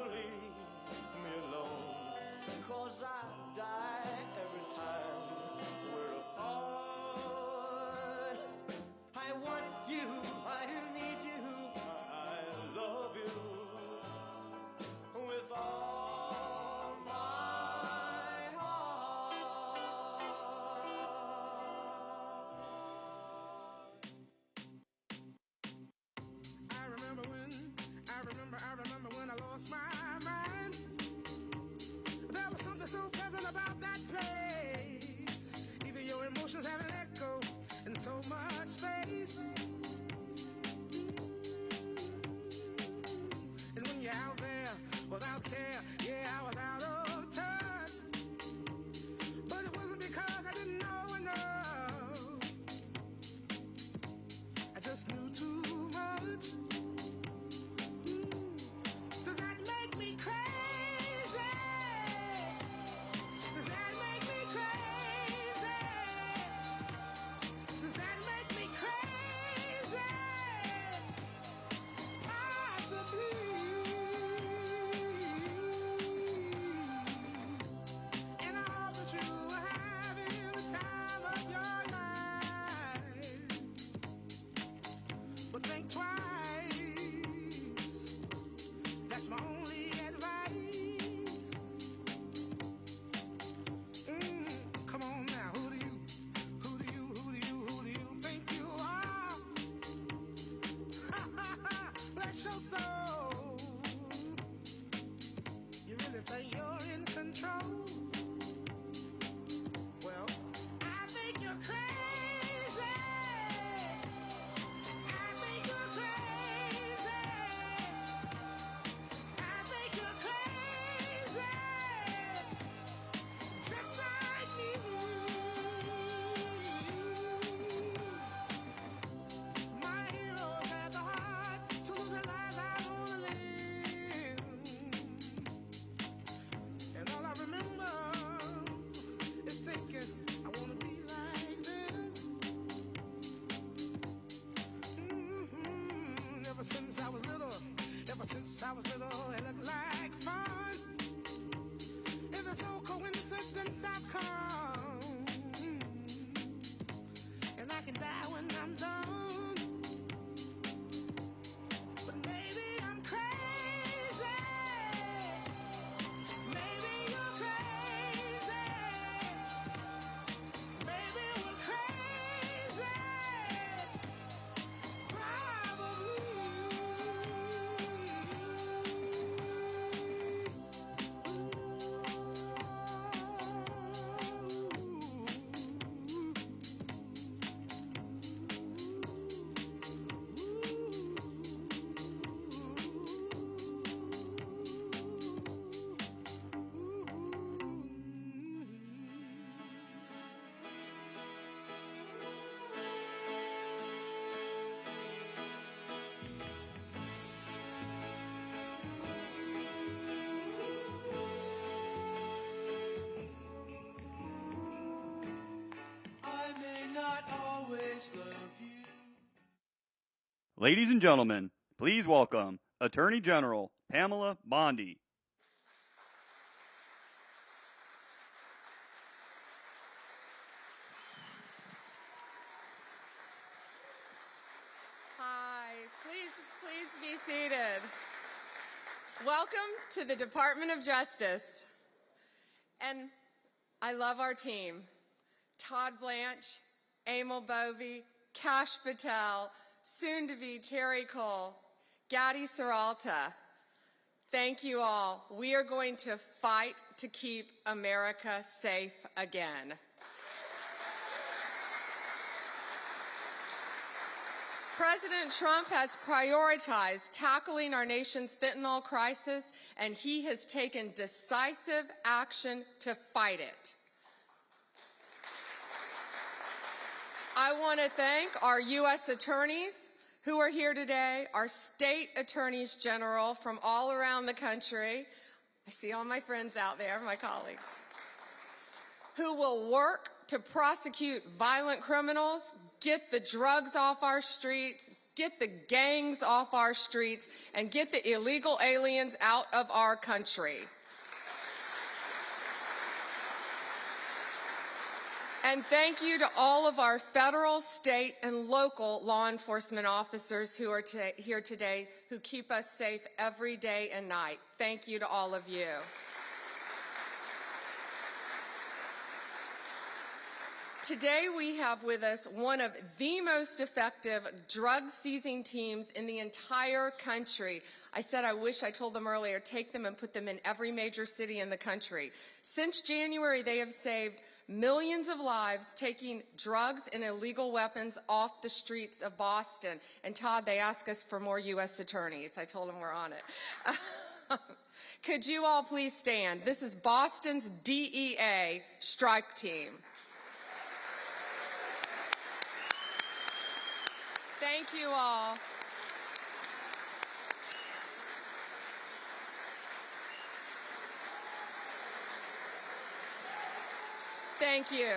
leave me alone, 'cause I die every time we're apart. I want you, I need you, I love you with all my heart. I remember when I lost my mind. There was something so pleasant about that place. Even your emotions have an echo in so much space. And when you're out there without care, yeah, I was out of touch. But it wasn't because I didn't know enough. I just knew too much. Does that make me crazy? Does that make me crazy? Does that make me crazy? Possibly. And I hope that you are having the time of your life. But think twice. That's my only advice. Come on now, who do you think you are? Bless your soul. You really think you're in control? Well, I think you're crazy. I think you're crazy. I think you're crazy. Just like me. My heroes had the heart to live the lives I wanna live. And all I remember is thinking I wanna be like them. Ever since I was little, it looked like fun. If there's no coincidence, I've come. And I can die when I'm done. But maybe I'm crazy. Maybe you're crazy. Maybe we're crazy. I may not always love you. Ladies and gentlemen, please welcome Attorney General Pamela Bondi. Hi, please be seated. Welcome to the Department of Justice. And I love our team. Todd Blanche, Emil Bovey, Kash Patel, soon to be Terry Cole, Gadi Saralta. Thank you all. We are going to fight to keep America safe again. President Trump has prioritized tackling our nation's fentanyl crisis, and he has taken decisive action to fight it. I want to thank our U.S. attorneys who are here today, our state attorneys general from all around the country. I see all my friends out there, my colleagues, who will work to prosecute violent criminals, get the drugs off our streets, get the gangs off our streets, and get the illegal aliens out of our country. And thank you to all of our federal, state, and local law enforcement officers who are here today who keep us safe every day and night. Thank you to all of you. Today we have with us one of the most effective drug-seizing teams in the entire country. I said I wish I told them earlier, take them and put them in every major city in the country. Since January, they have saved millions of lives, taking drugs and illegal weapons off the streets of Boston. And Todd, they ask us for more U.S. attorneys. I told them we're on it. Could you all please stand? This is Boston's DEA strike team. Thank you all. Thank you.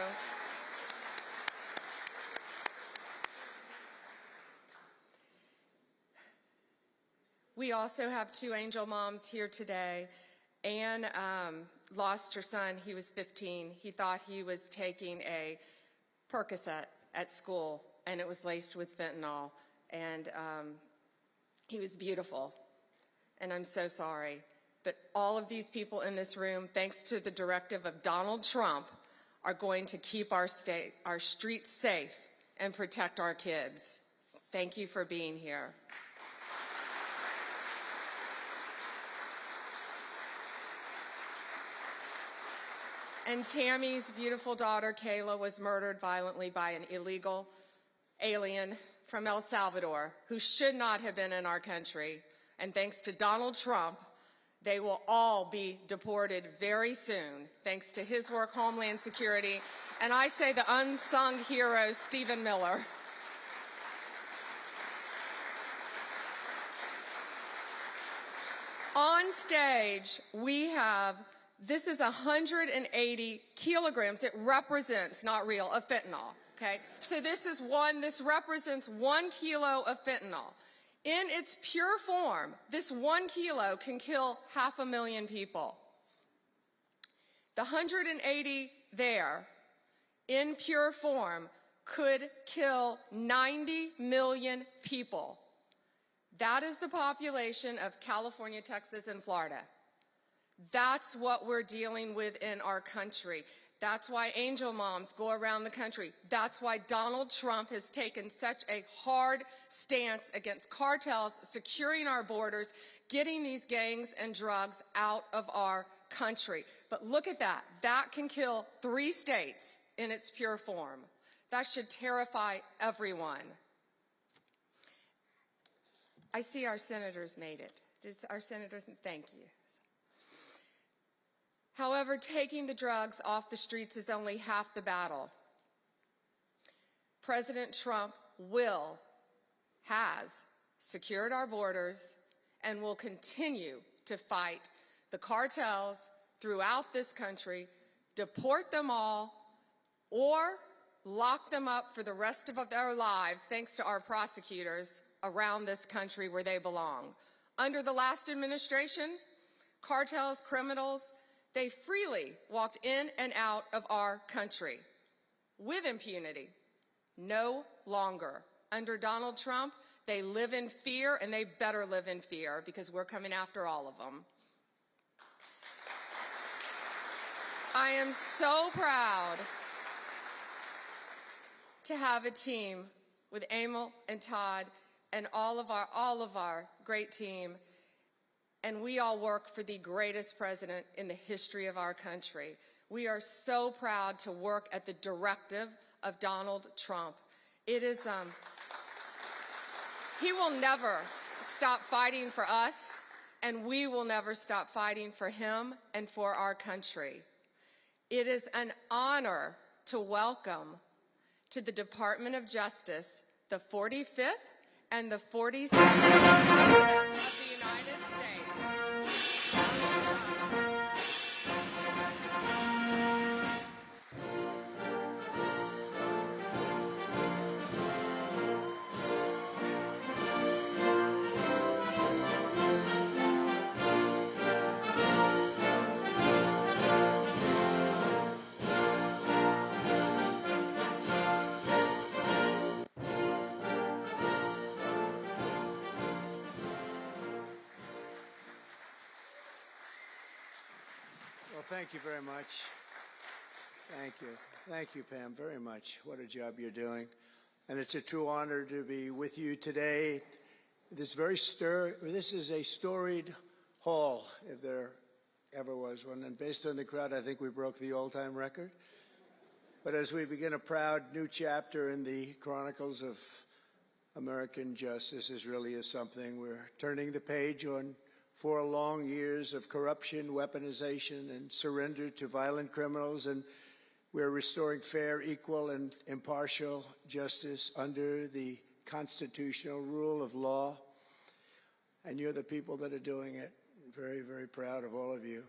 We also have two angel moms here today. Anne lost her son. He was 15. He thought he was taking a Percocet at school, and it was laced with fentanyl. And he was beautiful. And I'm so sorry. But all of these people in this room, thanks to the directive of Donald Trump, are going to keep our streets safe and protect our kids. Thank you for being here. And Tammy's beautiful daughter, Kayla, was murdered violently by an illegal alien from El Salvador who should not have been in our country. And thanks to Donald Trump, they will all be deported very soon, thanks to his work, Homeland Security, and I say the unsung hero, Stephen Miller. On stage, we have, this is 180 kilograms. It represents, not real, of fentanyl, okay? So this represents 1 kilo of fentanyl. In its pure form, this 1 kilo can kill 500,000 people. The 180 there, in pure form, could kill 90 million people. That is the population of California, Texas, and Florida. That's what we're dealing with in our country. That's why angel moms go around the country. That's why Donald Trump has taken such a hard stance against cartels, securing our borders, getting these gangs and drugs out of our country. But look at that. That can kill 3 states in its pure form. That should terrify everyone. I see our senators made it. Our senators, thank you. However, taking the drugs off the streets is only half the battle. President Trump has secured our borders and will continue to fight the cartels throughout this country, deport them all, or lock them up for the rest of their lives, thanks to our prosecutors around this country where they belong. Under the last administration, cartels, criminals, they freely walked in and out of our country with impunity. No longer. Under Donald Trump, they live in fear, and they better live in fear because we're coming after all of them. I am so proud to have a team with Emil and Todd and all of our great team. And we all work for the greatest president in the history of our country. We are so proud to work at the directive of Donald Trump. It is, he will never stop fighting for us, and we will never stop fighting for him and for our country. It is an honor to welcome to the Department of Justice the 45th and the 47th President of the United States. Well, thank you very much. Thank you. Thank you, Pam, very much. What a job you're doing. And it's a true honor to be with you today. This is a storied hall, if there ever was one. And based on the crowd, I think we broke the all-time record. But as we begin a proud new chapter in the chronicles of American justice, this really is something. We're turning the page on 4 long years of corruption, weaponization, and surrender to violent criminals, and we're restoring fair, equal, and impartial justice under the constitutional rule of law. And you're the people that are doing it. Very, very proud of all of you.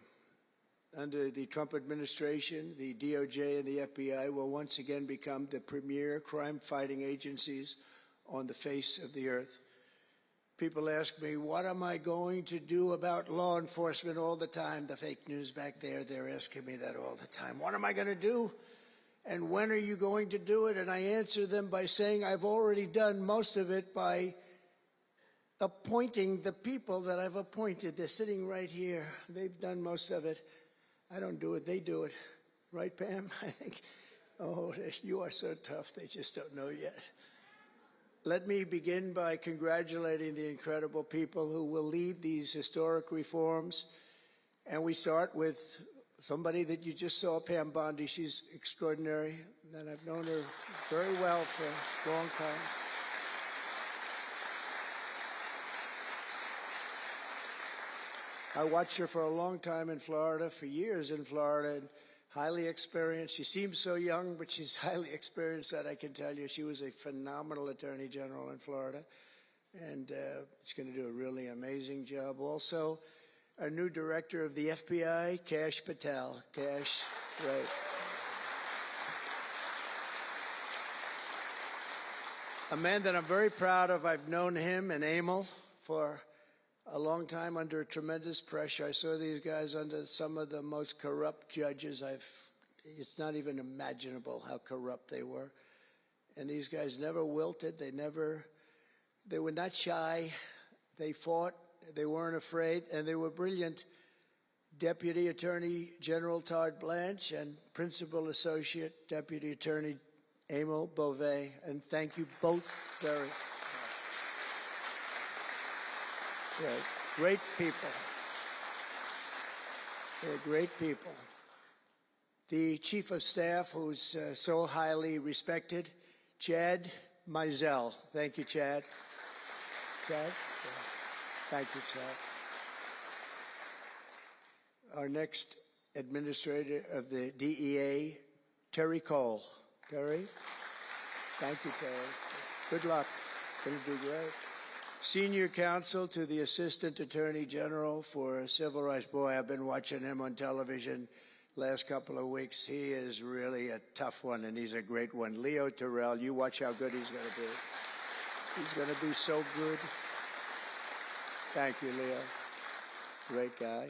Under the Trump administration, the DOJ and the FBI will once again become the premier crime-fighting agencies on the face of the earth. People ask me, what am I going to do about law enforcement all the time? The fake news back there, they're asking me that all the time. What am I going to do? And when are you going to do it? And I answer them by saying I've already done most of it by appointing the people that I've appointed. They're sitting right here. They've done most of it. I don't do it. They do it. Right, Pam? I think, oh, you are so tough. They just don't know yet. Let me begin by congratulating the incredible people who will lead these historic reforms. And we start with somebody that you just saw, Pam Bondi. She's extraordinary, and I've known her very well for a long time. I watched her for a long time in Florida, for years in Florida, and highly experienced. She seems so young, but she's highly experienced, that I can tell you. She was a phenomenal attorney general in Florida, and she's going to do a really amazing job. Also, our new director of the FBI, Kash Patel. Kash, right. A man that I'm very proud of. I've known him and Emil for a long time under tremendous pressure. I saw these guys under some of the most corrupt judges. It's not even imaginable how corrupt they were. And these guys never wilted. They were not shy. They fought. They weren't afraid, and they were brilliant. Deputy Attorney General Todd Blanche and Principal Associate Deputy Attorney Emil Beauvais. And thank you both very much. Great people. They're great people. The Chief of Staff, who's so highly respected, Chad Mizell. Thank you, Chad. Chad? Thank you, Chad. Our next administrator of the DEA, Terry Cole. Terry? Thank you, Terry. Good luck. Going to do great. Senior counsel to the Assistant Attorney General for Civil Rights. Boy, I've been watching him on television last couple of weeks. He is really a tough one, and he's a great one. Leo Terrell, you watch how good he's going to be. He's going to be so good. Thank you, Leo. Great guy.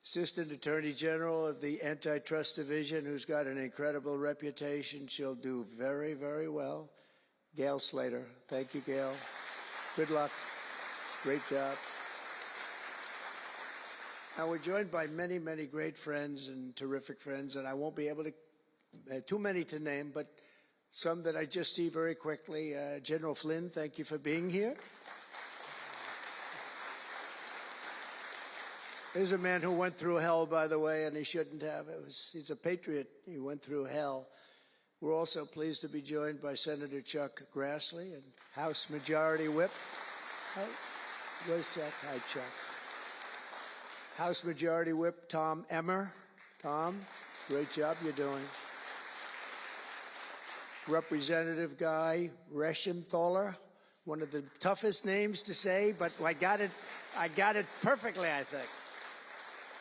Assistant Attorney General of the Antitrust Division, who's got an incredible reputation. She'll do very, very well. Gail Slater. Thank you, Gail. Good luck. Great job. Now, we're joined by many, many great friends and terrific friends, and I won't be able to, too many to name, but some that I just see very quickly. General Flynn, thank you for being here. Here's a man who went through hell, by the way, and he shouldn't have. He's a patriot. He went through hell. We're also pleased to be joined by Senator Chuck Grassley and House Majority Whip. Where's Chuck? Hi, Chuck. House Majority Whip Tom Emmer. Tom, great job you're doing. Representative Guy Reschenthaler, one of the toughest names to say, but I got it perfectly, I think.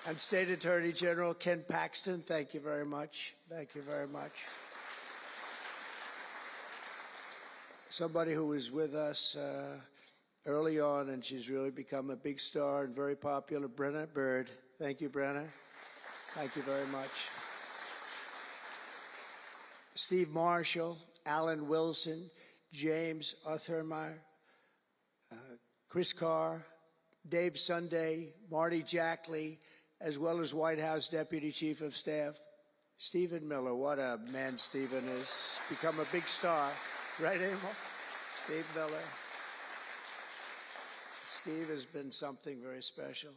And State Attorney General Ken Paxton, thank you very much. Thank you very much. Somebody who was with us early on, and she's really become a big star and very popular, Brenna Bird. Thank you, Brenna. Thank you very much. Steve Marshall, Alan Wilson, James Othermeyer, Chris Carr, Dave Sunday, Marty Jackley, as well as White House Deputy Chief of Staff, Stephen Miller. What a man Stephen is. Become a big star. Right, Emil? Steve Miller. Steve has been something very special.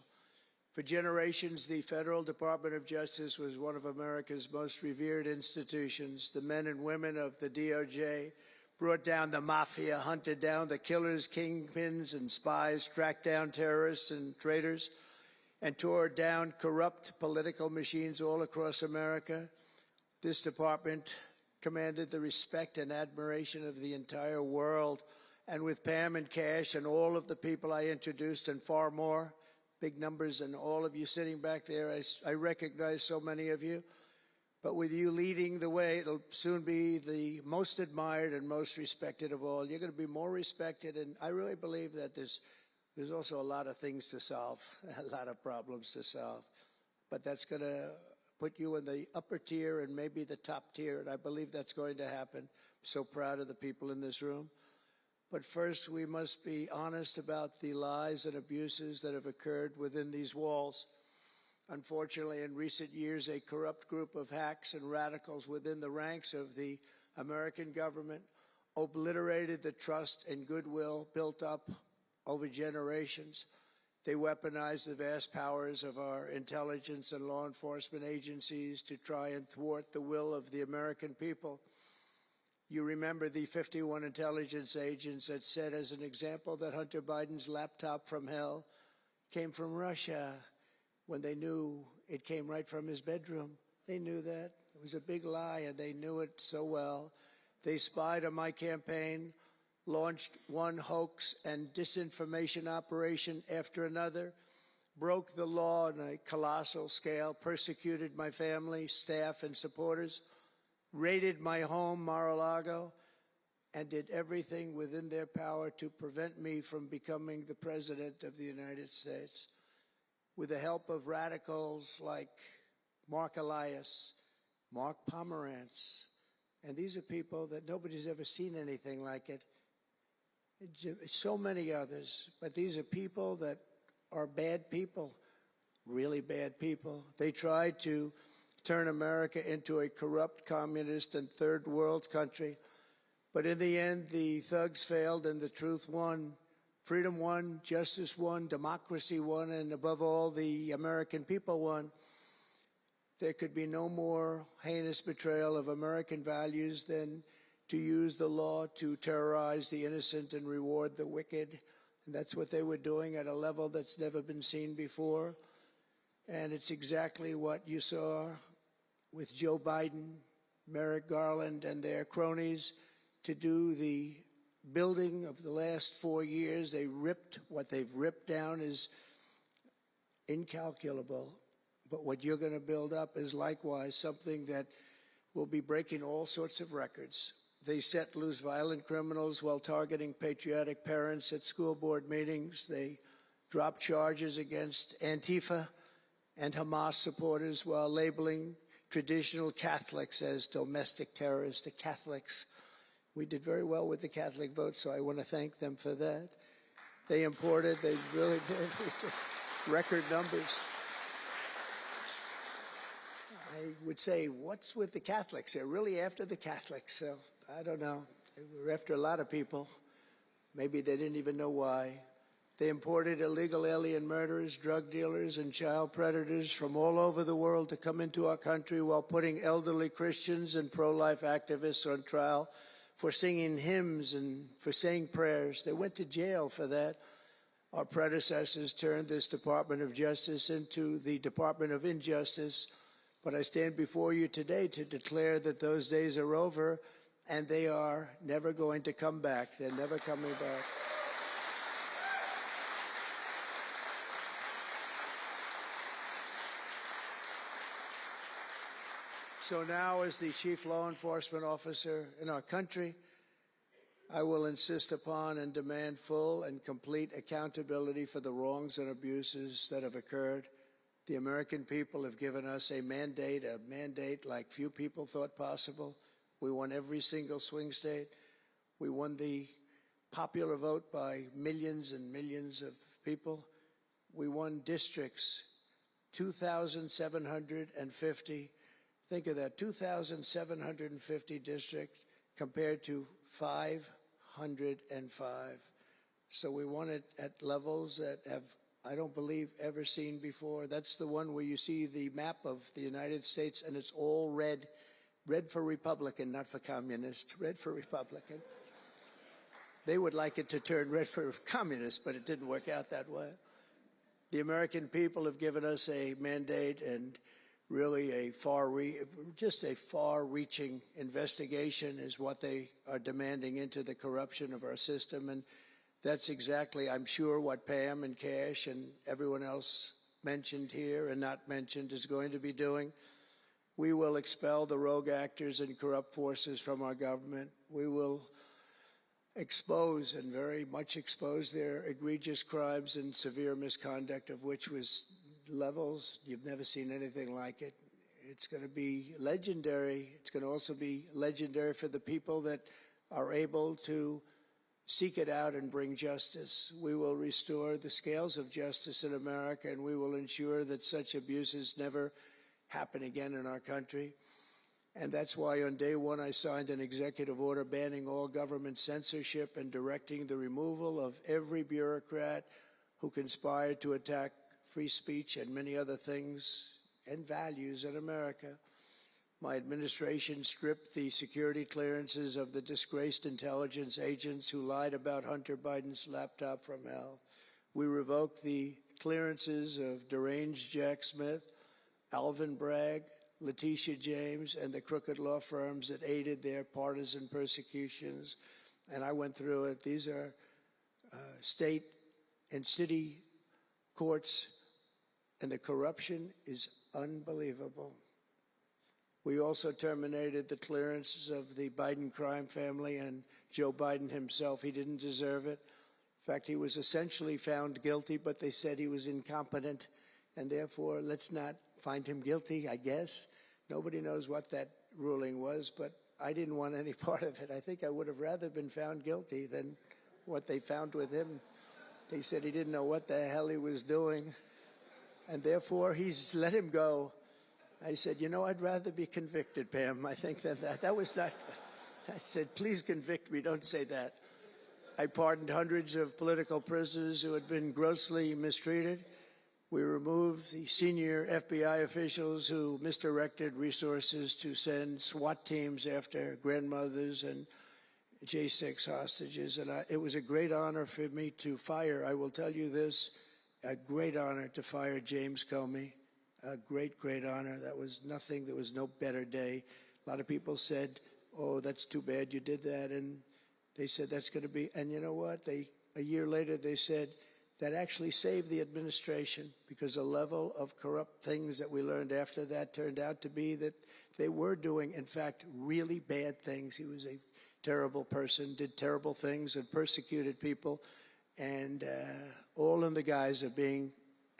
For generations, the Federal Department of Justice was one of America's most revered institutions. The men and women of the DOJ brought down the mafia, hunted down the killers, kingpins, and spies, tracked down terrorists and traitors, and tore down corrupt political machines all across America. This department commanded the respect and admiration of the entire world. And with Pam and Cash and all of the people I introduced and far more, big numbers, and all of you sitting back there, I recognize so many of you. But with you leading the way, it'll soon be the most admired and most respected of all. You're going to be more respected, and I really believe that there's also a lot of things to solve, a lot of problems to solve. But that's going to put you in the upper tier and maybe the top tier, and I believe that's going to happen. I'm so proud of the people in this room. But first, we must be honest about the lies and abuses that have occurred within these walls. Unfortunately, in recent years, a corrupt group of hacks and radicals within the ranks of the American government obliterated the trust and goodwill built up over generations. They weaponized the vast powers of our intelligence and law enforcement agencies to try and thwart the will of the American people. You remember the 51 intelligence agents that said, as an example, that Hunter Biden's laptop from hell came from Russia, when they knew it came right from his bedroom. They knew that. It was a big lie, and they knew it so well. They spied on my campaign, launched one hoax and disinformation operation after another, broke the law on a colossal scale, persecuted my family, staff, and supporters, raided my home, Mar-a-Lago, and did everything within their power to prevent me from becoming the President of the United States. With the help of radicals like Mark Elias, Mark Pomerantz, and these are people that nobody's ever seen anything like it. So many others, but these are people that are bad people, really bad people. They tried to turn America into a corrupt, communist, and third world country. But in the end, the thugs failed and the truth won. Freedom won, justice won, democracy won, and above all, the American people won. There could be no more heinous betrayal of American values than to use the law to terrorize the innocent and reward the wicked. And that's what they were doing at a level that's never been seen before. And it's exactly what you saw with Joe Biden, Merrick Garland, and their cronies to do the building of the last 4 years. What they've ripped down is incalculable. But what you're going to build up is likewise something that will be breaking all sorts of records. They set loose violent criminals while targeting patriotic parents at school board meetings. They dropped charges against Antifa and Hamas supporters while labeling traditional Catholics as domestic terrorists. The Catholics, we did very well with the Catholic vote, so I want to thank them for that. They really did, record numbers. I would say, what's with the Catholics? They're really after the Catholics, so I don't know. They were after a lot of people. Maybe they didn't even know why. They imported illegal alien murderers, drug dealers, and child predators from all over the world to come into our country while putting elderly Christians and pro-life activists on trial for singing hymns and for saying prayers. They went to jail for that. Our predecessors turned this Department of Justice into the Department of Injustice. But I stand before you today to declare that those days are over, and they are never going to come back. They're never coming back. So now, as the chief law enforcement officer in our country, I will insist upon and demand full and complete accountability for the wrongs and abuses that have occurred. The American people have given us a mandate like few people thought possible. We won every single swing state. We won the popular vote by millions and millions of people. We won districts 2,750. Think of that, 2,750 districts compared to 505. So we want it at levels that have, I don't believe, ever seen before. That's the one where you see the map of the United States and it's all red. Red for Republican, not for communist. Red for Republican. They would like it to turn red for communist, but it didn't work out that way. The American people have given us a mandate and really a far-reaching investigation is what they are demanding into the corruption of our system. And that's exactly, I'm sure, what Pam and Cash and everyone else mentioned here and not mentioned is going to be doing. We will expel the rogue actors and corrupt forces from our government. We will expose and very much expose their egregious crimes and severe misconduct, of which was levels you've never seen anything like it. It's going to be legendary. It's going to also be legendary for the people that are able to seek it out and bring justice. We will restore the scales of justice in America, and we will ensure that such abuses never happen again in our country. And that's why on day one I signed an executive order banning all government censorship and directing the removal of every bureaucrat who conspired to attack free speech and many other things and values in America. My administration stripped the security clearances of the disgraced intelligence agents who lied about Hunter Biden's laptop from hell. We revoked the clearances of deranged Jack Smith, Alvin Bragg, Letitia James, and the crooked law firms that aided their partisan persecutions. And I went through it. These are state and city courts, and the corruption is unbelievable. We also terminated the clearances of the Biden crime family and Joe Biden himself. He didn't deserve it. In fact, he was essentially found guilty, but they said he was incompetent, and therefore let's not find him guilty, I guess. Nobody knows what that ruling was, but I didn't want any part of it. I think I would have rather been found guilty than what they found with him. They said he didn't know what the hell he was doing, and therefore he's let him go. I said, you know, I'd rather be convicted, Pam, I think, than that. That was not good. I said, please convict me, don't say that. I pardoned hundreds of political prisoners who had been grossly mistreated. We removed the senior FBI officials who misdirected resources to send SWAT teams after grandmothers and J6 hostages. And it was a great honor for me to fire, I will tell you this, a great honor to fire James Comey. A great, great honor. That was nothing. There was no better day. A lot of people said, oh, that's too bad you did that. And they said that's going to be, and you know what? A year later, they said that actually saved the administration because a level of corrupt things that we learned after that turned out to be that they were doing, in fact, really bad things. He was a terrible person, did terrible things and persecuted people, and all in the guise of being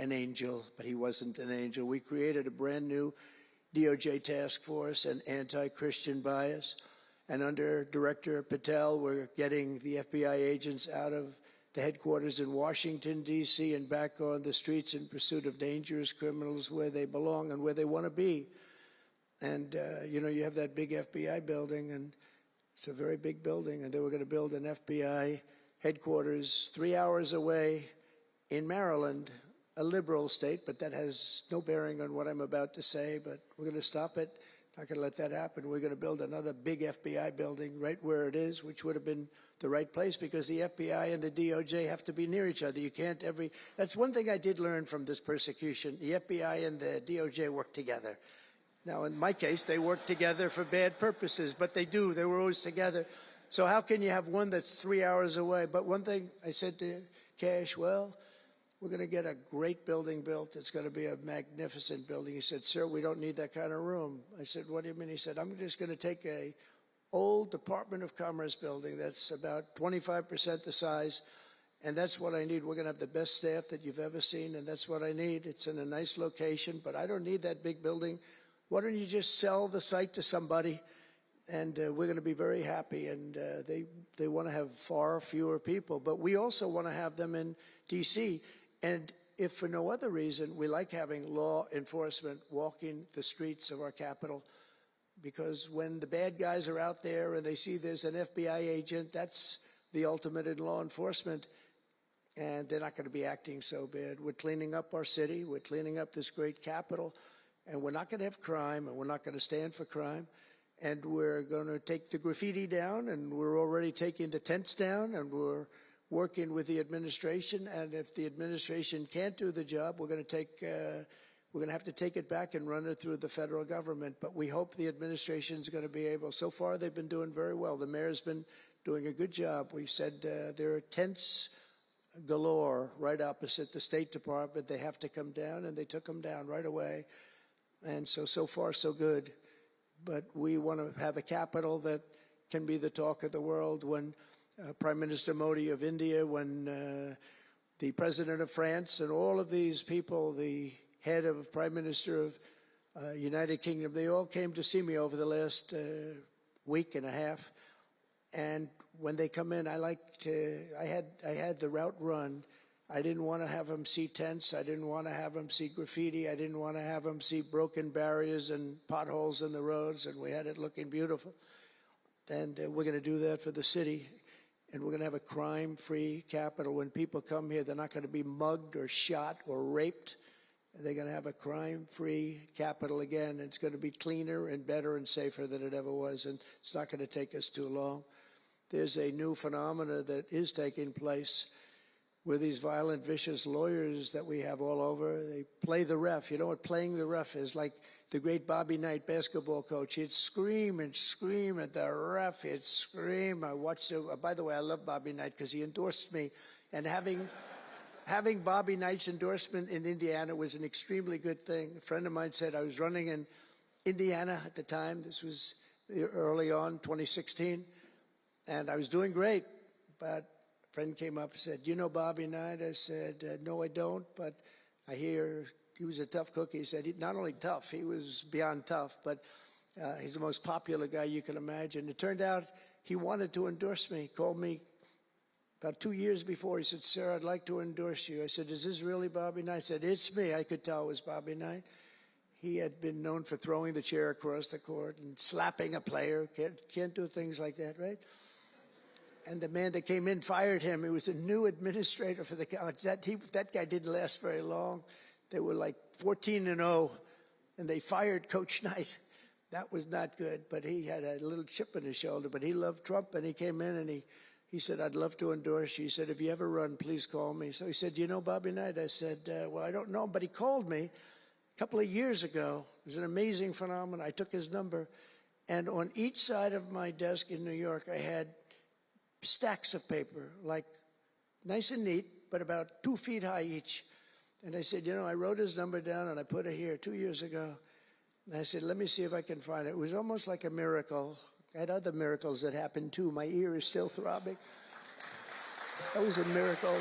an angel, but he wasn't an angel. We created a brand new DOJ task force and anti-Christian bias. And under Director Patel, we're getting the FBI agents out of the headquarters in Washington, D.C., and back on the streets in pursuit of dangerous criminals where they belong and where they want to be. And, you know, you have that big FBI building, and it's a very big building, and they were going to build an FBI headquarters 3 hours away in Maryland, a liberal state, but that has no bearing on what I'm about to say, but we're going to stop it. Not going to let that happen. We're going to build another big FBI building right where it is, which would have been the right place because the FBI and the DOJ have to be near each other. You can't that's one thing I did learn from this persecution. The FBI and the DOJ work together. Now, in my case, they work together for bad purposes, but they do. They were always together. So how can you have one that's 3 hours away? But one thing I said to Cash, well, we're going to get a great building built. It's going to be a magnificent building. He said, sir, we don't need that kind of room. I said, what do you mean? He said, I'm just going to take a old Department of Commerce building that's about 25% the size, and that's what I need. We're going to have the best staff that you've ever seen, and that's what I need. It's in a nice location, but I don't need that big building. Why don't you just sell the site to somebody, and we're going to be very happy. And they want to have far fewer people, but we also want to have them in D.C., and if for no other reason, we like having law enforcement walking the streets of our capital, because when the bad guys are out there and they see there's an FBI agent, that's the ultimate in law enforcement, and they're not going to be acting so bad. We're cleaning up our city. We're cleaning up this great capital, and we're not going to have crime, and we're not going to stand for crime, and we're going to take the graffiti down, and we're already taking the tents down, and we're working with the administration. And if the administration can't do the job, we're going to have to take it back and run it through the federal government. But we hope the administration is going to be able. So far, they've been doing very well. The mayor's been doing a good job. We said there are tents galore right opposite the State Department. They have to come down, and they took them down right away. And so far, so good. But we want to have a capital that can be the talk of the world. When Prime Minister Modi of India, when the President of France, and all of these people, the head of Prime Minister of United Kingdom, they all came to see me over the last week and a half. And when they come in, I had the route run. I didn't want to have them see tents. I didn't want to have them see graffiti. I didn't want to have them see broken barriers and potholes in the roads, and we had it looking beautiful. And we're going to do that for the city, and we're going to have a crime-free capital. When people come here, they're not going to be mugged or shot or raped. They're going to have a crime-free capital again. It's going to be cleaner and better and safer than it ever was, and it's not going to take us too long. There's a new phenomena that is taking place with these violent, vicious lawyers that we have all over. They play the ref. You know what playing the ref is? Like the great Bobby Knight, basketball coach. He'd scream and scream at the ref. He'd scream. I watched it. By the way, I love Bobby Knight because he endorsed me. And having Bobby Knight's endorsement in Indiana was an extremely good thing. A friend of mine said, I was running in Indiana at the time. This was early on, 2016. And I was doing great. But a friend came up and said, you know Bobby Knight? I said, no, I don't, but I hear he was a tough cookie. He said, not only tough, he was beyond tough, but he's the most popular guy you can imagine. It turned out he wanted to endorse me. He called me about 2 years before. He said, sir, I'd like to endorse you. I said, is this really Bobby Knight? I said, it's me. I could tell it was Bobby Knight. He had been known for throwing the chair across the court and slapping a player. Can't do things like that, right? And the man that came in fired him. He was a new administrator for the college. That guy didn't last very long. They were like 14-0, and they fired Coach Knight. That was not good, but he had a little chip in his shoulder. But he loved Trump, and he came in, and he said, I'd love to endorse you. He said, if you ever run, please call me. So he said, do you know Bobby Knight? I said, well, I don't know, but he called me a couple of years ago. It was an amazing phenomenon. I took his number, and on each side of my desk in New York, I had stacks of paper, like nice and neat, but about 2 feet high each. And I said, you know, I wrote his number down and I put it here 2 years ago. And I said, let me see if I can find it. It was almost like a miracle. I had other miracles that happened too. My ear is still throbbing. That was a miracle.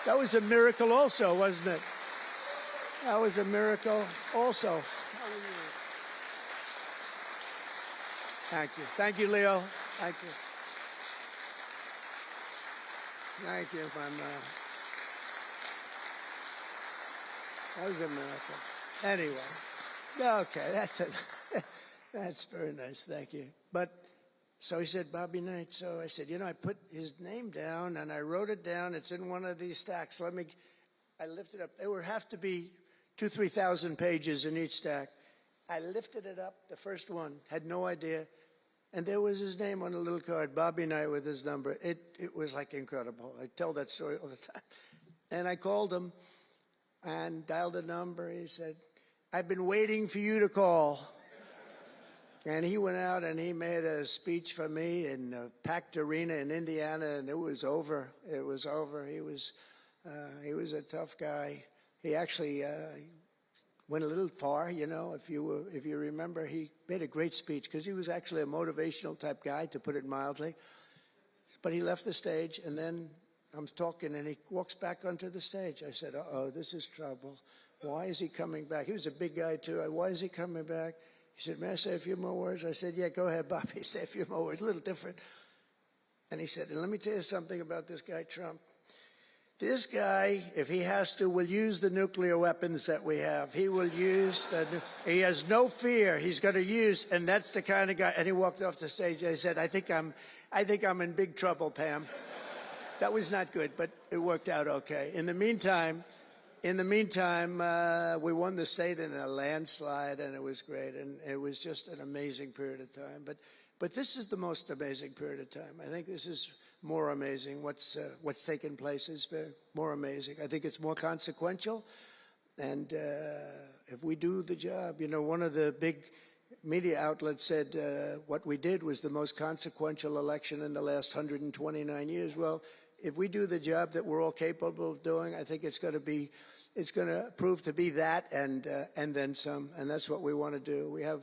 That was a miracle also, wasn't it? That was a miracle also. Thank you. Thank you, Leo. Thank you. Thank you, my man. That was a miracle. Anyway, okay, that's it. That's very nice, thank you. But, so he said, Bobby Knight. So I said, you know, I put his name down and I wrote it down. It's in one of these stacks. I lifted up. There would have to be 2,000 to 3,000 pages in each stack. I lifted it up, the first one, had no idea. And there was his name on a little card, Bobby Knight with his number. It was like incredible. I tell that story all the time. And I called him and dialed a number. He said, I've been waiting for you to call. And he went out and he made a speech for me in a packed arena in Indiana, and it was over. It was over. He was a tough guy. He actually went a little far, you know. If you remember, he made a great speech because he was actually a motivational type guy, to put it mildly. But he left the stage, and then I'm talking, and he walks back onto the stage. I said, uh-oh, this is trouble. Why is he coming back? He was a big guy, too. Why is he coming back? He said, may I say a few more words? I said, yeah, go ahead, Bobby, say a few more words, a little different. And he said, and let me tell you something about this guy, Trump. This guy, if he has to, will use the nuclear weapons that we have. He will use he has no fear. He's going to use, and that's the kind of guy. And he walked off the stage. I said, I think I'm in big trouble, Pam. That was not good, but it worked out okay. In the meantime, we won the state in a landslide, and it was great. And it was just an amazing period of time. But this is the most amazing period of time. I think this is more amazing. What's taken place is more amazing. I think it's more consequential. And if we do the job, you know, one of the big media outlets said what we did was the most consequential election in the last 129 years. Well, if we do the job that we're all capable of doing, I think it's going to prove to be that and then some. And that's what we want to do. We have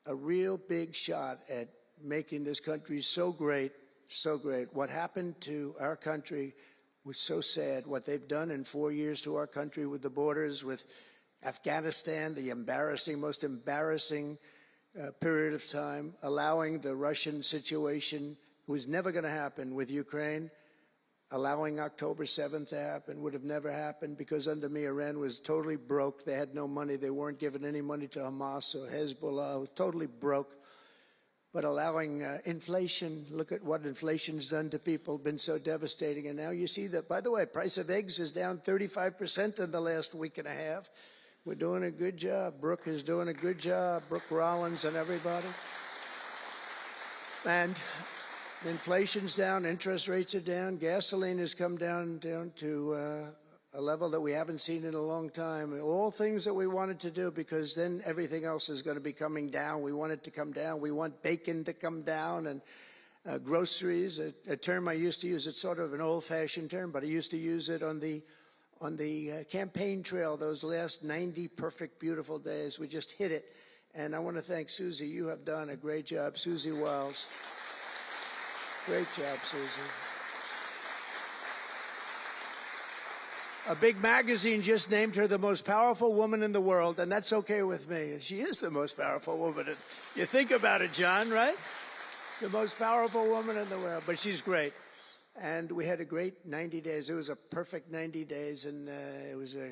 a real big shot at making this country so great, so great. What happened to our country was so sad. What they've done in 4 years to our country with the borders, with Afghanistan, the most embarrassing period of time, allowing the Russian situation, was never going to happen, with Ukraine. Allowing October 7th to happen would have never happened, because under me, Iran was totally broke. They had no money. They weren't giving any money to Hamas or Hezbollah. It was totally broke. But allowing inflation, look at what inflation's done to people, been so devastating. And now you see that, by the way, price of eggs is down 35% in the last week and a half. We're doing a good job. Brooke is doing a good job. Brooke Rollins and everybody. And inflation's down, interest rates are down, gasoline has come down to a level that we haven't seen in a long time. All things that we wanted to do, because then everything else is going to be coming down. We want it to come down. We want bacon to come down, and groceries, a term I used to use. It's sort of an old-fashioned term, but I used to use it on the campaign trail, those last 90 perfect, beautiful days. We just hit it. And I want to thank Susie. You have done a great job. Susie Wiles. Great job, Susie. A big magazine just named her the most powerful woman in the world, and that's okay with me. She is the most powerful woman. You think about it, John, right? The most powerful woman in the world, but she's great. And we had a great 90 days. It was a perfect 90 days, and it was a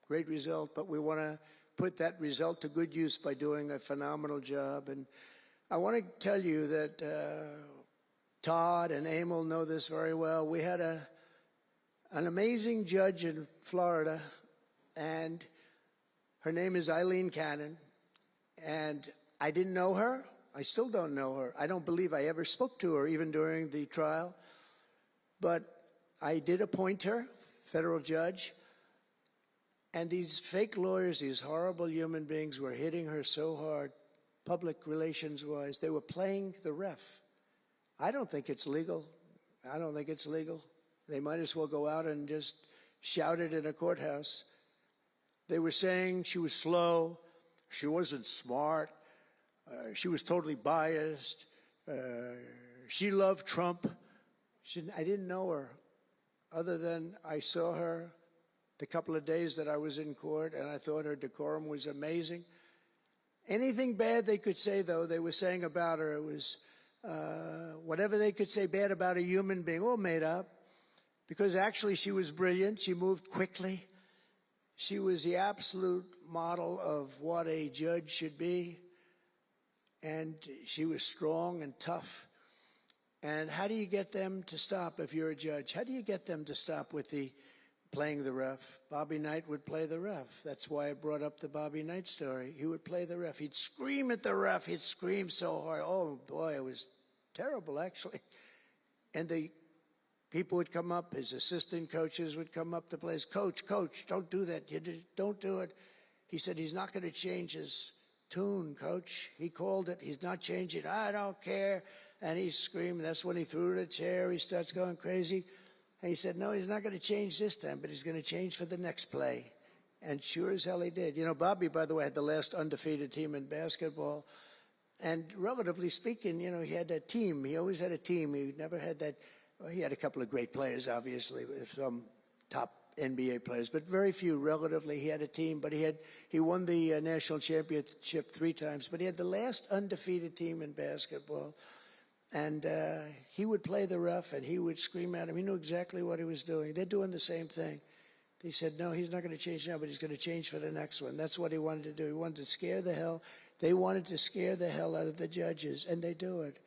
great result. But we want to put that result to good use by doing a phenomenal job. And I want to tell you that Todd and Emil know this very well. We had an amazing judge in Florida, and her name is Eileen Cannon. And I didn't know her. I still don't know her. I don't believe I ever spoke to her, even during the trial. But I did appoint her, federal judge. And these fake lawyers, these horrible human beings, were hitting her so hard, public relations-wise. They were playing the ref. I don't think it's legal. I don't think it's legal. They might as well go out and just shout it in a courthouse. They were saying she was slow, she wasn't smart, she was totally biased, she loved Trump. I didn't know her, other than I saw her the couple of days that I was in court, and I thought her decorum was amazing. Anything bad they could say, though, they were saying about her, it was whatever they could say bad about a human being, all made up. Because actually she was brilliant. She moved quickly. She was the absolute model of what a judge should be. And she was strong and tough. And how do you get them to stop if you're a judge? How do you get them to stop with the playing the ref? Bobby Knight would play the ref. That's why I brought up the Bobby Knight story. He would play the ref. He'd scream at the ref. He'd scream so hard. Oh, boy, it was terrible, actually. And the people would come up, his assistant coaches would come up to the place. Coach, don't do that. Don't do it. He said he's not going to change his tune, Coach. He called it. He's not changing. I don't care. And he's screaming. That's when he threw the chair. He starts going crazy. And he said, no, he's not going to change this time, but he's going to change for the next play. And sure as hell he did. You know, Bobby, by the way, had the last undefeated team in basketball. And relatively speaking, you know, he had that team. He always had a team. He never had that. Well, he had a couple of great players, obviously, some top NBA players, but very few relatively. He had a team, but he won the national championship 3 times. But he had the last undefeated team in basketball. And he would play the rough, and he would scream at him. He knew exactly what he was doing. They're doing the same thing. He said, no, he's not going to change now, but he's going to change for the next one. That's what he wanted to do. He wanted to scare the hell. They wanted to scare the hell out of the judges, and they do it.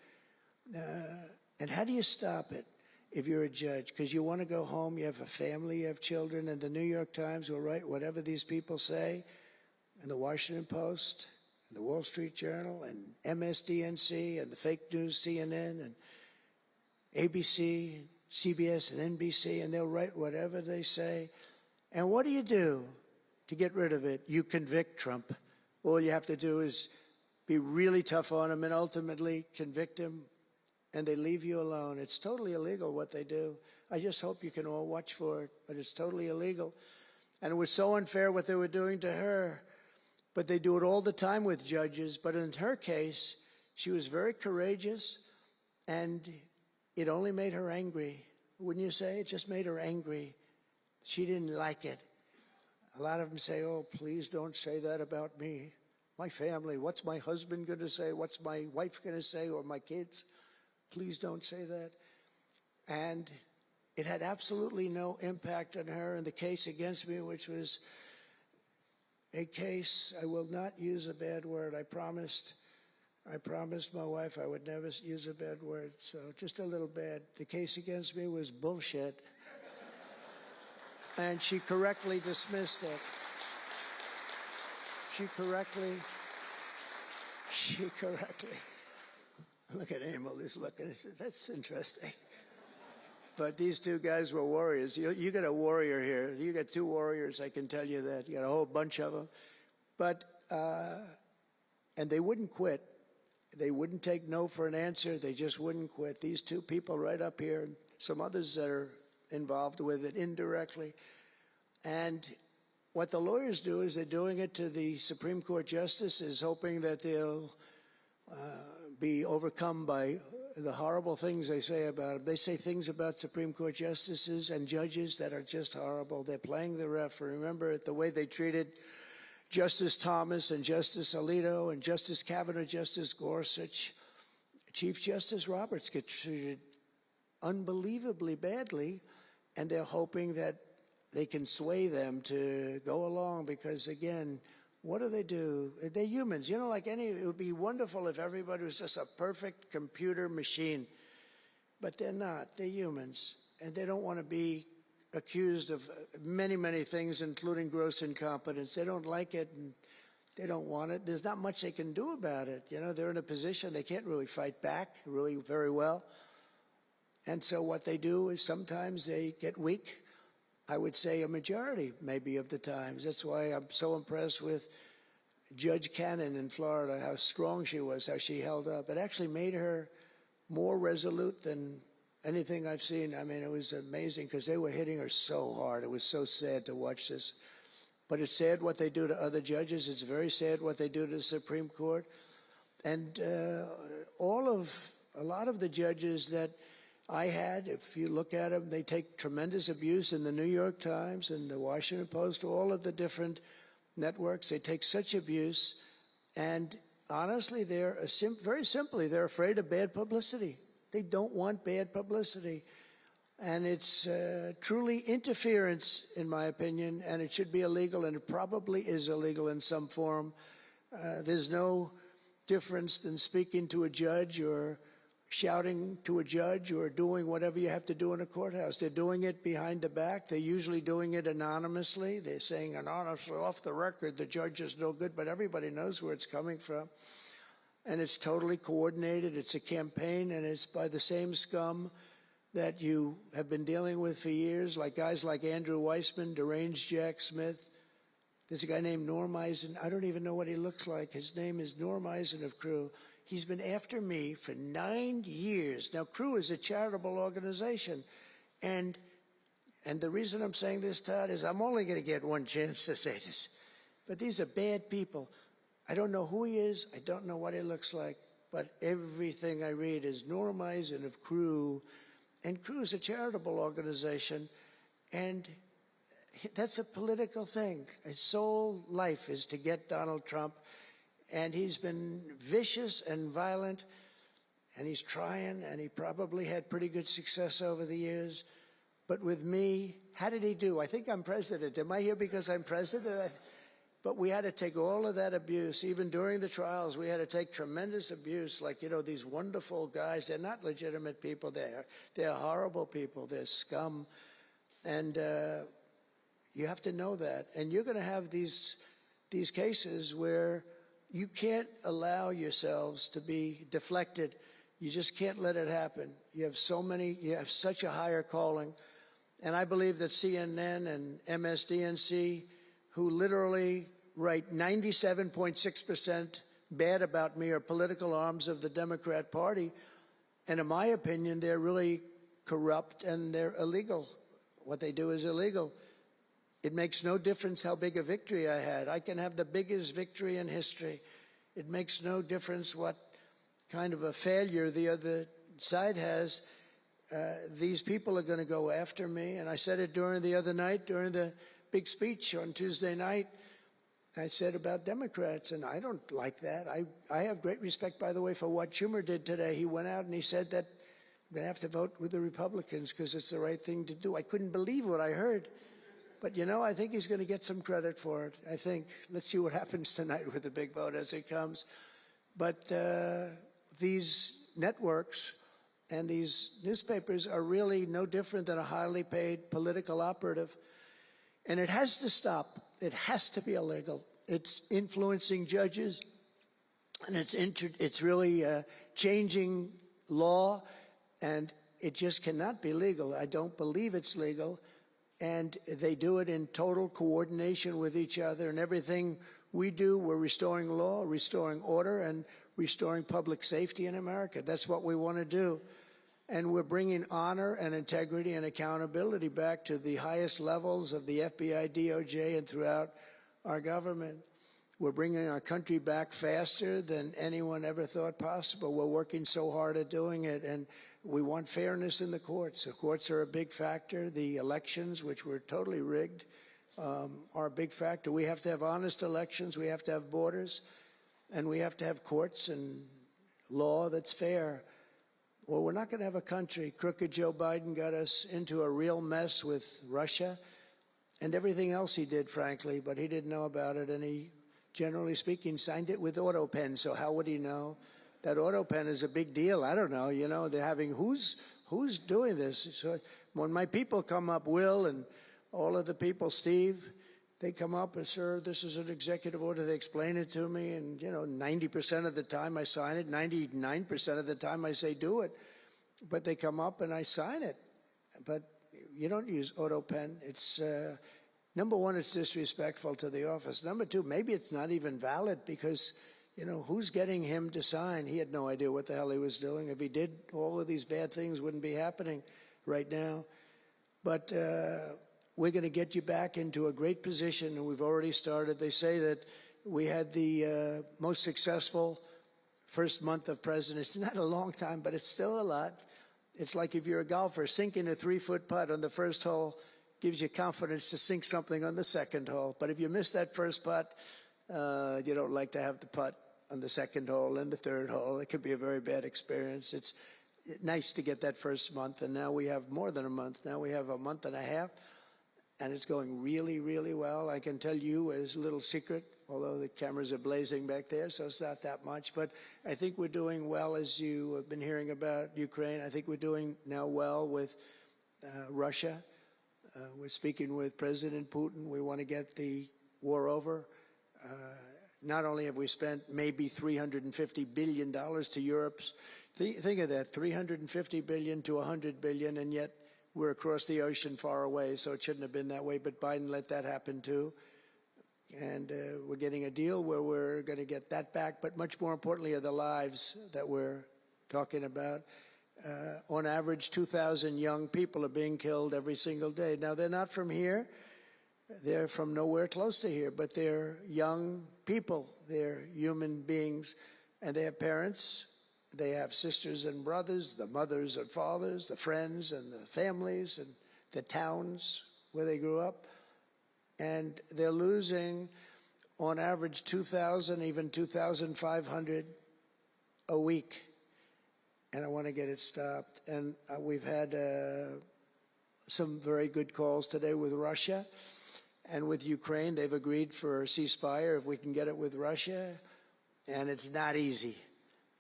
And how do you stop it if you're a judge? Because you want to go home, you have a family, you have children, and the New York Times will write whatever these people say, and the Washington Post, and the Wall Street Journal, and MSDNC, and the fake news CNN, and ABC, CBS, and NBC, and they'll write whatever they say. And what do you do to get rid of it? You convict Trump. All you have to do is be really tough on him and ultimately convict him, and they leave you alone. It's totally illegal what they do. I just hope you can all watch for it, but it's totally illegal. And it was so unfair what they were doing to her. But they do it all the time with judges. But in her case, she was very courageous, and it only made her angry. Wouldn't you say? It just made her angry. She didn't like it. A lot of them say, oh, please don't say that about me. My family, what's my husband going to say? What's my wife going to say, or my kids? Please don't say that. And it had absolutely no impact on her. And the case against me, which was a case, I will not use a bad word. I promised my wife I would never use a bad word, so just a little bad. The case against me was bullshit. And she correctly dismissed it. She correctly, look at Emil, he's looking, that's interesting. But these two guys were warriors. You got a warrior here. You got two warriors, I can tell you that. You got a whole bunch of them. But, and they wouldn't quit. They wouldn't take no for an answer. They just wouldn't quit. These two people right up here, and some others that are involved with it indirectly. And what the lawyers do is they're doing it to the Supreme Court justices, hoping that they'll be overcome by the horrible things they say about them. They say things about Supreme Court justices and judges that are just horrible. They're playing the ref. Remember the way they treated Justice Thomas and Justice Alito and Justice Kavanaugh, Justice Gorsuch. Chief Justice Roberts gets treated unbelievably badly, and they're hoping that they can sway them to go along because, again, what do? They're humans. You know, like it would be wonderful if everybody was just a perfect computer machine, but they're not. They're humans, and they don't want to be accused of many, many things, including gross incompetence. They don't like it, and they don't want it. There's not much they can do about it. You know, they're in a position they can't really fight back really very well. And so what they do is sometimes they get weak. I would say a majority, maybe, of the times. That's why I'm so impressed with Judge Cannon in Florida, how strong she was, how she held up. It actually made her more resolute than anything I've seen. I mean, it was amazing because they were hitting her so hard. It was so sad to watch this. But it's sad what they do to other judges. It's very sad what they do to the Supreme Court. And a lot of the judges that I had, if you look at them, they take tremendous abuse in the New York Times and the Washington Post, all of the different networks. They take such abuse. And honestly, very simply, they're afraid of bad publicity. They don't want bad publicity. And it's truly interference, in my opinion, and it should be illegal, and it probably is illegal in some form. There's no difference than speaking to a judge or shouting to a judge or doing whatever you have to do in a courthouse. They're doing it behind the back. They're usually doing it anonymously. They're saying anonymously, off the record, the judge is no good, but everybody knows where it's coming from. And it's totally coordinated. It's a campaign, and it's by the same scum that you have been dealing with for years, like guys like Andrew Weissman, deranged Jack Smith. There's a guy named Norm Eisen. I don't even know what he looks like. His name is Norm Eisen of Crew. He's been after me for 9 years. Now, Crew is a charitable organization. And the reason I'm saying this, Todd, is I'm only going to get one chance to say this. But these are bad people. I don't know who he is. I don't know what he looks like. But everything I read is Norm Eisen of Crew. And Crew is a charitable organization. And that's a political thing. His sole life is to get Donald Trump. And he's been vicious and violent. and he's trying, and he probably had pretty good success over the years. But with me, how did he do? I think I'm president. Am I here because I'm president? But we had to take all of that abuse, even during the trials. We had to take tremendous abuse, like, you know, these wonderful guys. They're not legitimate people. They're horrible people. They're scum. And you have to know that. And you're going to have these cases where you can't allow yourselves to be deflected. You just can't let it happen. You have such a higher calling. And I believe that CNN and MSDNC, who literally write 97.6% bad about me, are political arms of the Democrat Party. And in my opinion, they're really corrupt and they're illegal. What they do is illegal. It makes no difference how big a victory I had. I can have the biggest victory in history. It makes no difference what kind of a failure the other side has. These people are going to go after me. And I said it during the other night, during the big speech on Tuesday night. I said about Democrats, and I don't like that. I have great respect, by the way, for what Schumer did today. He went out and he said that I'm going to have to vote with the Republicans because it's the right thing to do. I couldn't believe what I heard. But, you know, I think he's going to get some credit for it. I think, let's see what happens tonight with the big vote as it comes. But these networks and these newspapers are really no different than a highly paid political operative. And it has to stop. It has to be illegal. It's influencing judges, and it's really changing law, and it just cannot be legal. I don't believe it's legal. And they do it in total coordination with each other. And everything we do, we're restoring law, restoring order, and restoring public safety in America. That's what we want to do. And we're bringing honor and integrity and accountability back to the highest levels of the FBI, DOJ, and throughout our government. We're bringing our country back faster than anyone ever thought possible. We're working so hard at doing it, and we want fairness in the courts. The courts are a big factor. The elections, which were totally rigged, are a big factor. We have to have honest elections. We have to have borders, and we have to have courts and law that's fair. Well, we're not going to have a country. Crooked Joe Biden got us into a real mess with Russia and everything else he did, frankly, but he didn't know about it, and he, generally speaking, signed it with auto pen. So how would he know? That auto pen is a big deal. I don't know. You know, they're having who's doing this? So when my people come up, Will and all of the people, Steve, they come up and, sir, this is an executive order. They explain it to me, and, you know, 90% of the time I sign it. 99% of the time I say do it. But they come up and I sign it. But you don't use auto pen. It's, number one, it's disrespectful to the office. Number two, maybe it's not even valid because, you know, who's getting him to sign? He had no idea what the hell he was doing. If he did, all of these bad things wouldn't be happening right now. But we're going to get you back into a great position, and we've already started. They say that we had the most successful first month of presidency. Not a long time, but it's still a lot. It's like if you're a golfer, sinking a 3-foot putt on the first hole gives you confidence to sink something on the second hole. But if you miss that first putt, you don't like to have the putt on the second hole and the third hole. It could be a very bad experience. It's nice to get that first month, and now we have more than a month. Now we have a month and a half, and it's going really, really well. I can tell you as a little secret, although the cameras are blazing back there, so it's not that much. But I think we're doing well, as you have been hearing about Ukraine. I think we're doing now well with Russia. We're speaking with President Putin. We want to get the war over. Not only have we spent maybe $350 billion to Europe's, think of that, $350 billion to $100 billion, and yet we're across the ocean far away, so it shouldn't have been that way, but Biden let that happen too. And we're getting a deal where we're going to get that back, but much more importantly are the lives that we're talking about. On average, 2,000 young people are being killed every single day. Now, they're not from here. They're from nowhere close to here, but they're young people. They're human beings, and they have parents. They have sisters and brothers, the mothers and fathers, the friends and the families and the towns where they grew up. And they're losing, on average, 2,000, even 2,500 a week. and I want to get it stopped. And we've had some very good calls today with Russia and with Ukraine. They've agreed for a ceasefire if we can get it with Russia, and it's not easy.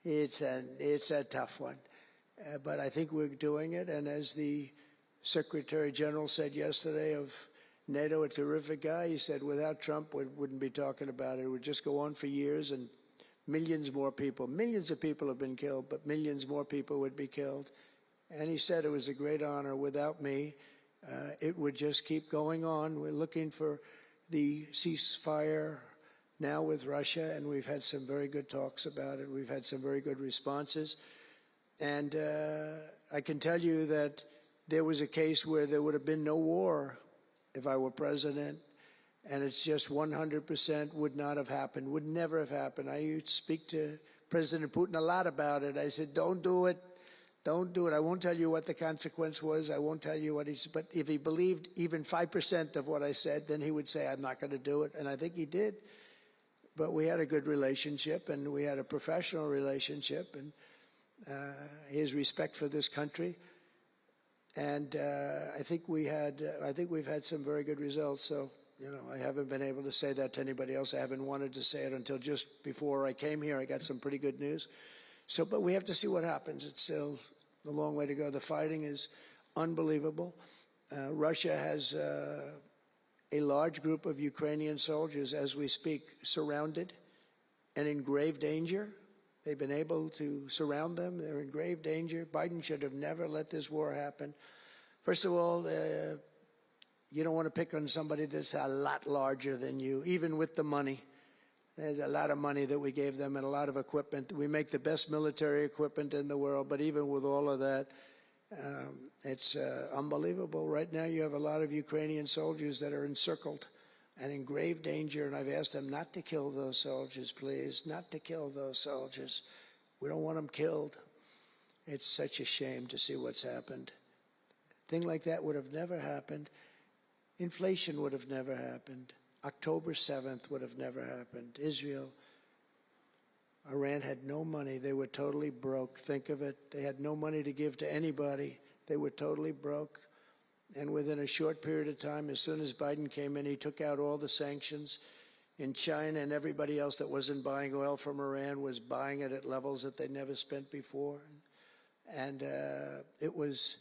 It's a tough one, but I think we're doing it. And as the Secretary General said yesterday of NATO, a terrific guy, he said without Trump we wouldn't be talking about it. It would just go on for years, and millions of people have been killed, but millions more people would be killed. And he said it was a great honor. Without me, it would just keep going on. We're looking for the ceasefire now with Russia, and we've had some very good talks about it. We've had some very good responses. And I can tell you that there was a case where there would have been no war if I were president, and it's just 100% would not have happened, would never have happened. I used to speak to President Putin a lot about it. I said, don't do it. Don't do it. I won't tell you what the consequence was. I won't tell you what he said. But if he believed even 5% of what I said, then he would say, I'm not going to do it. And I think he did. But we had a good relationship, and we had a professional relationship, and his respect for this country. And I think we've had some very good results. So, you know, I haven't been able to say that to anybody else. I haven't wanted to say it until just before I came here. I got some pretty good news. So, but we have to see what happens. It's still a long way to go. The fighting is unbelievable. Russia has a large group of Ukrainian soldiers, as we speak, surrounded and in grave danger. They've been able to surround them. They're in grave danger. Biden should have never let this war happen. First of all, you don't want to pick on somebody that's a lot larger than you, even with the money. There's a lot of money that we gave them and a lot of equipment. We make the best military equipment in the world, but even with all of that, it's unbelievable. Right now you have a lot of Ukrainian soldiers that are encircled and in grave danger, and I've asked them not to kill those soldiers, please, not to kill those soldiers. We don't want them killed. It's such a shame to see what's happened. A thing like that would have never happened. Inflation would have never happened. October 7th would have never happened. Israel, Iran had no money. They were totally broke. Think of it. They had no money to give to anybody. They were totally broke. And within a short period of time, as soon as Biden came in, he took out all the sanctions. In China and everybody else that wasn't buying oil from Iran was buying it at levels that they never spent before. And it was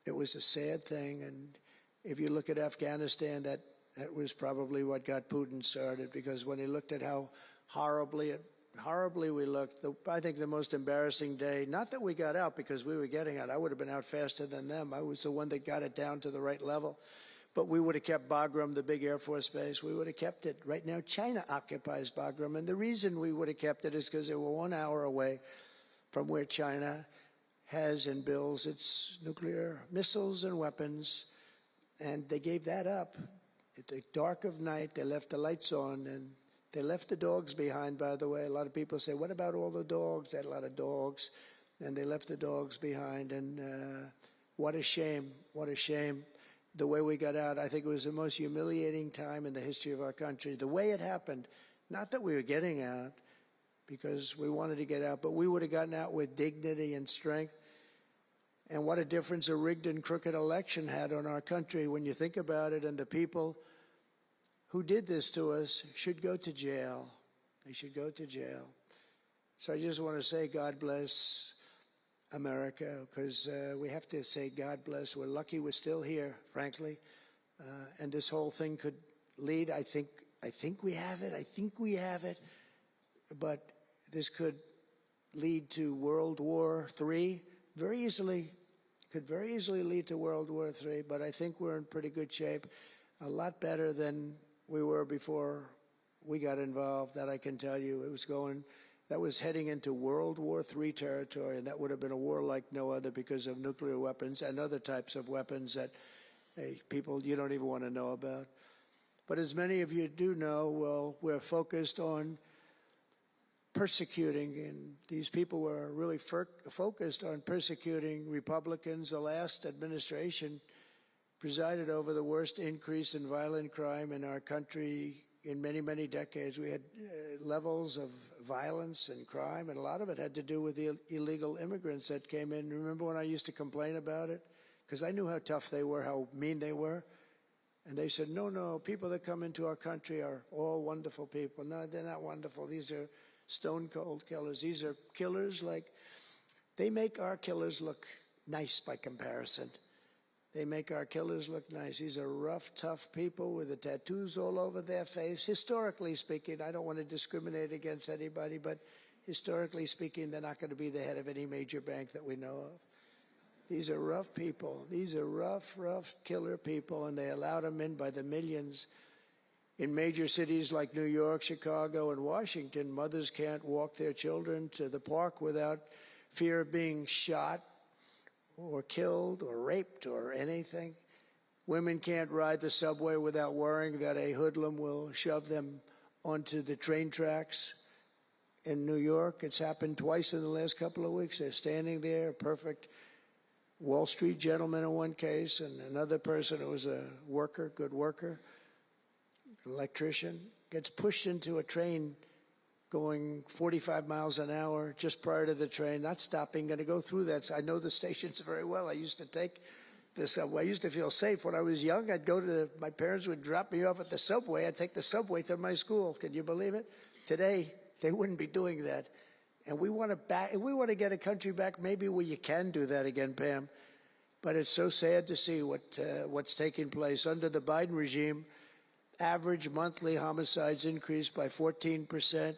a sad thing. And if you look at Afghanistan, that was probably what got Putin started, because when he looked at how horribly we looked, I think the most embarrassing day, not that we got out because we were getting out. I would have been out faster than them. I was the one that got it down to the right level. But we would have kept Bagram, the big Air Force base. We would have kept it. Right now, China occupies Bagram. And the reason we would have kept it is because they were 1 hour away from where China has and builds its nuclear missiles and weapons. And they gave that up. At the dark of night, they left the lights on, and they left the dogs behind, by the way. A lot of people say, what about all the dogs? They had a lot of dogs, and they left the dogs behind. And what a shame, what a shame. The way we got out, I think it was the most humiliating time in the history of our country. The way it happened, not that we were getting out, because we wanted to get out, but we would have gotten out with dignity and strength. And what a difference a rigged and crooked election had on our country when you think about it. And the people who did this to us should go to jail. They should go to jail. So I just want to say God bless America, because we have to say God bless. We're lucky we're still here, frankly. And this whole thing could lead, I think we have it. I think we have it. But this could lead to World War III very easily. Could very easily lead to World War III, but I think we're in pretty good shape, a lot better than we were before we got involved, that I can tell you. That was heading into World War III territory, and that would have been a war like no other because of nuclear weapons and other types of weapons that people you don't even want to know about. But as many of you do know, well, we're focused on persecuting, and these people were really focused on persecuting Republicans. The last administration presided over the worst increase in violent crime in our country in many, many decades. We had levels of violence and crime, and a lot of it had to do with the illegal immigrants that came in. Remember when I used to complain about it? Because I knew how tough they were, how mean they were. And they said, no, people that come into our country are all wonderful people. No, they're not wonderful. These are stone-cold killers. These are killers they make our killers look nice by comparison. They make our killers look nice. These are rough, tough people with the tattoos all over their face. Historically speaking, I don't want to discriminate against anybody, but historically speaking, they're not going to be the head of any major bank that we know of. These are rough people. These are rough killer people, and they allowed them in by the millions. In major cities like New York, Chicago, and Washington, mothers can't walk their children to the park without fear of being shot or killed or raped or anything. Women can't ride the subway without worrying that a hoodlum will shove them onto the train tracks. In New York, it's happened twice in the last couple of weeks. They're standing there, a perfect Wall Street gentleman in one case, and another person who was a worker, good worker, electrician, gets pushed into a train going 45 miles an hour just prior to the train, not stopping, going to go through that. So I know the stations very well. I used to take the subway. I used to feel safe. When I was young, I'd go to my parents would drop me off at the subway. I'd take the subway to my school. Can you believe it? Today, they wouldn't be doing that. And we want to get a country back maybe where you can do that again, Pam. But it's so sad to see what's taking place. Under the Biden regime, average monthly homicides increased by 14%.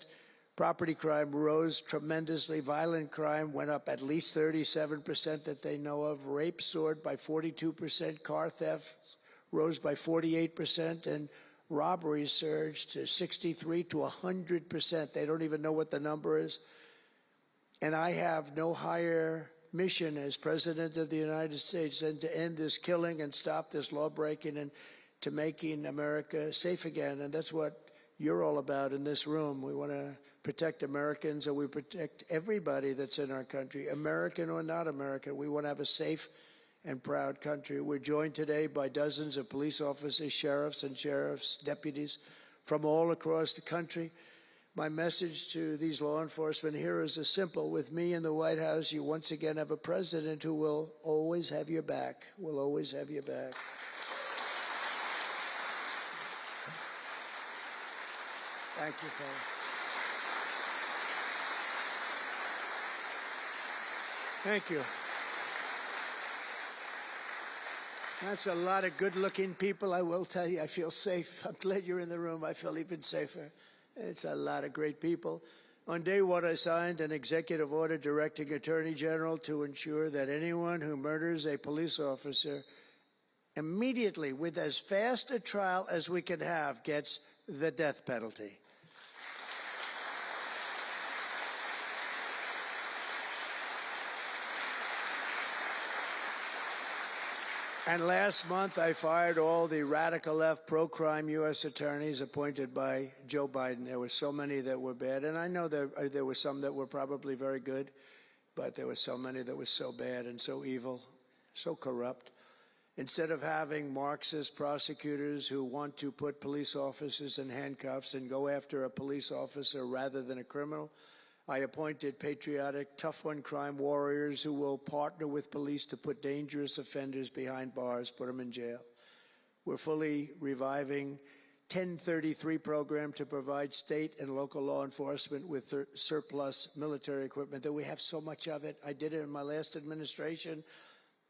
Property crime rose tremendously. Violent crime went up at least 37% that they know of. Rape soared by 42%. Car theft rose by 48%. And robberies surged to 63 to 100%. They don't even know what the number is. And I have no higher mission as President of the United States than to end this killing and stop this law-breaking and to making America safe again. And that's what you're all about in this room. We want to protect Americans, and we protect everybody that's in our country, American or not American. We want to have a safe and proud country. We're joined today by dozens of police officers, sheriffs and sheriff's deputies from all across the country. My message to these law enforcement heroes is simple. With me in the White House, you once again have a president who will always have your back, will always have your back. Thank you, fellas. Thank you. That's a lot of good-looking people. I will tell you, I feel safe. I'm glad you're in the room. I feel even safer. It's a lot of great people. On day one, I signed an executive order directing Attorney General to ensure that anyone who murders a police officer immediately, with as fast a trial as we can have, gets the death penalty. And last month, I fired all the radical left pro-crime U.S. attorneys appointed by Joe Biden. There were so many that were bad. And I know there were some that were probably very good, but there were so many that were so bad and so evil, so corrupt. Instead of having Marxist prosecutors who want to put police officers in handcuffs and go after a police officer rather than a criminal, I appointed patriotic, tough-on-crime warriors who will partner with police to put dangerous offenders behind bars, put them in jail. We're fully reviving 1033 program to provide state and local law enforcement with surplus military equipment that we have so much of it. I did it in my last administration,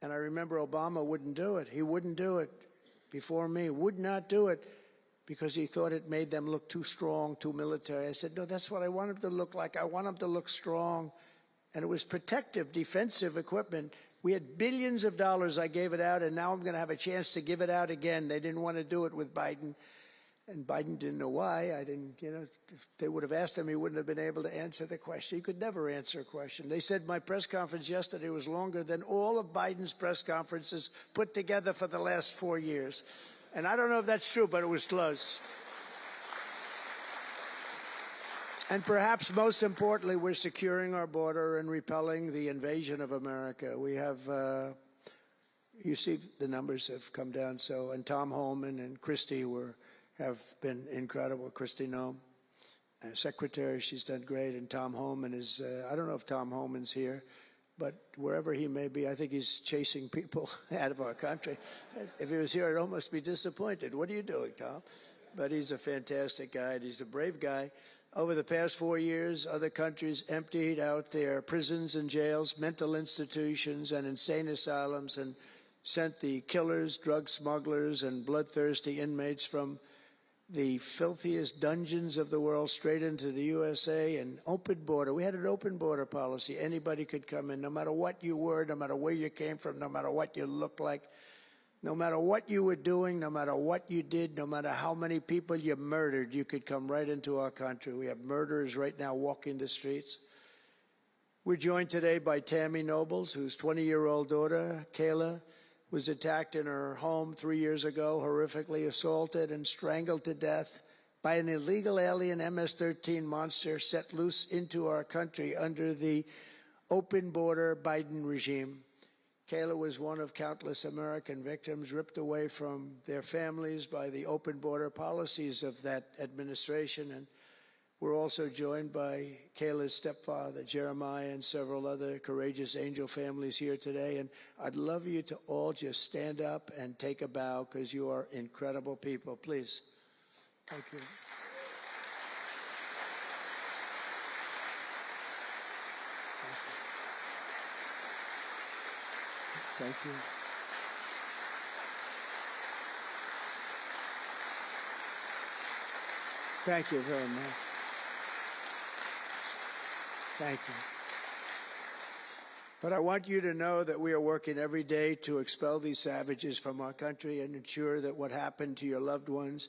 and I remember Obama wouldn't do it. He wouldn't do it before me, would not do it, because he thought it made them look too strong, too military. I said, no, that's what I want them to look like. I want them to look strong. And it was protective, defensive equipment. We had billions of dollars. I gave it out, and now I'm going to have a chance to give it out again. They didn't want to do it with Biden, and Biden didn't know why. I didn't, if they would have asked him, he wouldn't have been able to answer the question. He could never answer a question. They said my press conference yesterday was longer than all of Biden's press conferences put together for the last 4 years. And I don't know if that's true, but it was close. And perhaps most importantly, we're securing our border and repelling the invasion of America. We have, you see the numbers have come down. So, and Tom Homan and Christie were have been incredible. Kristi Noem, Secretary, she's done great. And Tom Homan is, I don't know if Tom Homan's here, but wherever he may be, I think he's chasing people out of our country. If he was here, I'd almost be disappointed. What are you doing, Tom? But he's a fantastic guy, and he's a brave guy. Over the past 4 years, other countries emptied out their prisons and jails, mental institutions, and insane asylums, and sent the killers, drug smugglers, and bloodthirsty inmates from the filthiest dungeons of the world straight into the USA. And open border. We had an open border policy. Anybody could come in, no matter what you were, no matter where you came from, no matter what you looked like, no matter what you were doing, no matter what you did, no matter how many people you murdered, you could come right into our country. We have murderers right now walking the streets. We're joined today by Tammy Nobles, whose 20-year-old daughter, Kayla, was attacked in her home 3 years ago, horrifically assaulted and strangled to death by an illegal alien MS-13 monster set loose into our country under the open border Biden regime. Kayla was one of countless American victims ripped away from their families by the open border policies of that administration. And we're also joined by Kayla's stepfather, Jeremiah, and several other courageous angel families here today. And I'd love you to all just stand up and take a bow, because you are incredible people. Please. Thank you. Thank you. Thank you very much. Thank you. But I want you to know that we are working every day to expel these savages from our country and ensure that what happened to your loved ones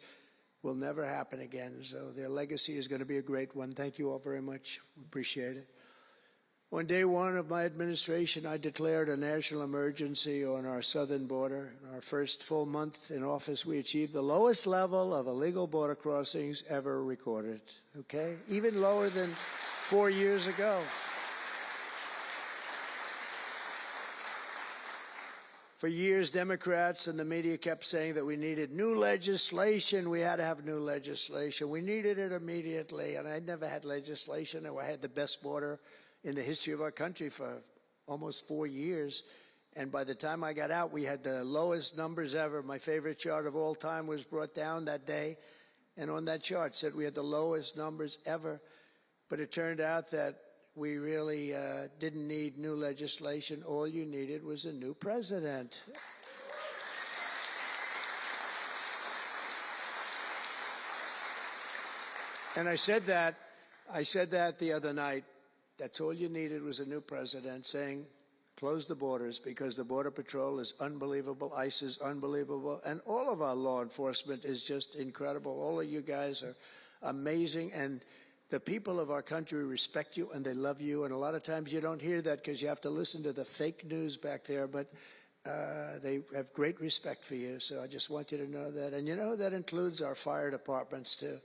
will never happen again. So their legacy is going to be a great one. Thank you all very much. We appreciate it. On day one of my administration, I declared a national emergency on our southern border. In our first full month in office, we achieved the lowest level of illegal border crossings ever recorded, okay? Even lower than 4 years ago. For years, Democrats and the media kept saying that we needed new legislation. We had to have new legislation. We needed it immediately, and I never had legislation, and I had the best border in the history of our country for almost 4 years. And by the time I got out, we had the lowest numbers ever. My favorite chart of all time was brought down that day. And on that chart said we had the lowest numbers ever. But it turned out that we really didn't need new legislation. All you needed was a new president. And I said that the other night. That's all you needed was a new president saying, close the borders, because the Border Patrol is unbelievable, ICE is unbelievable, and all of our law enforcement is just incredible. All of you guys are amazing, and the people of our country respect you and they love you, and a lot of times you don't hear that because you have to listen to the fake news back there, but they have great respect for you. So I just want you to know that. And you know, that includes our fire departments too.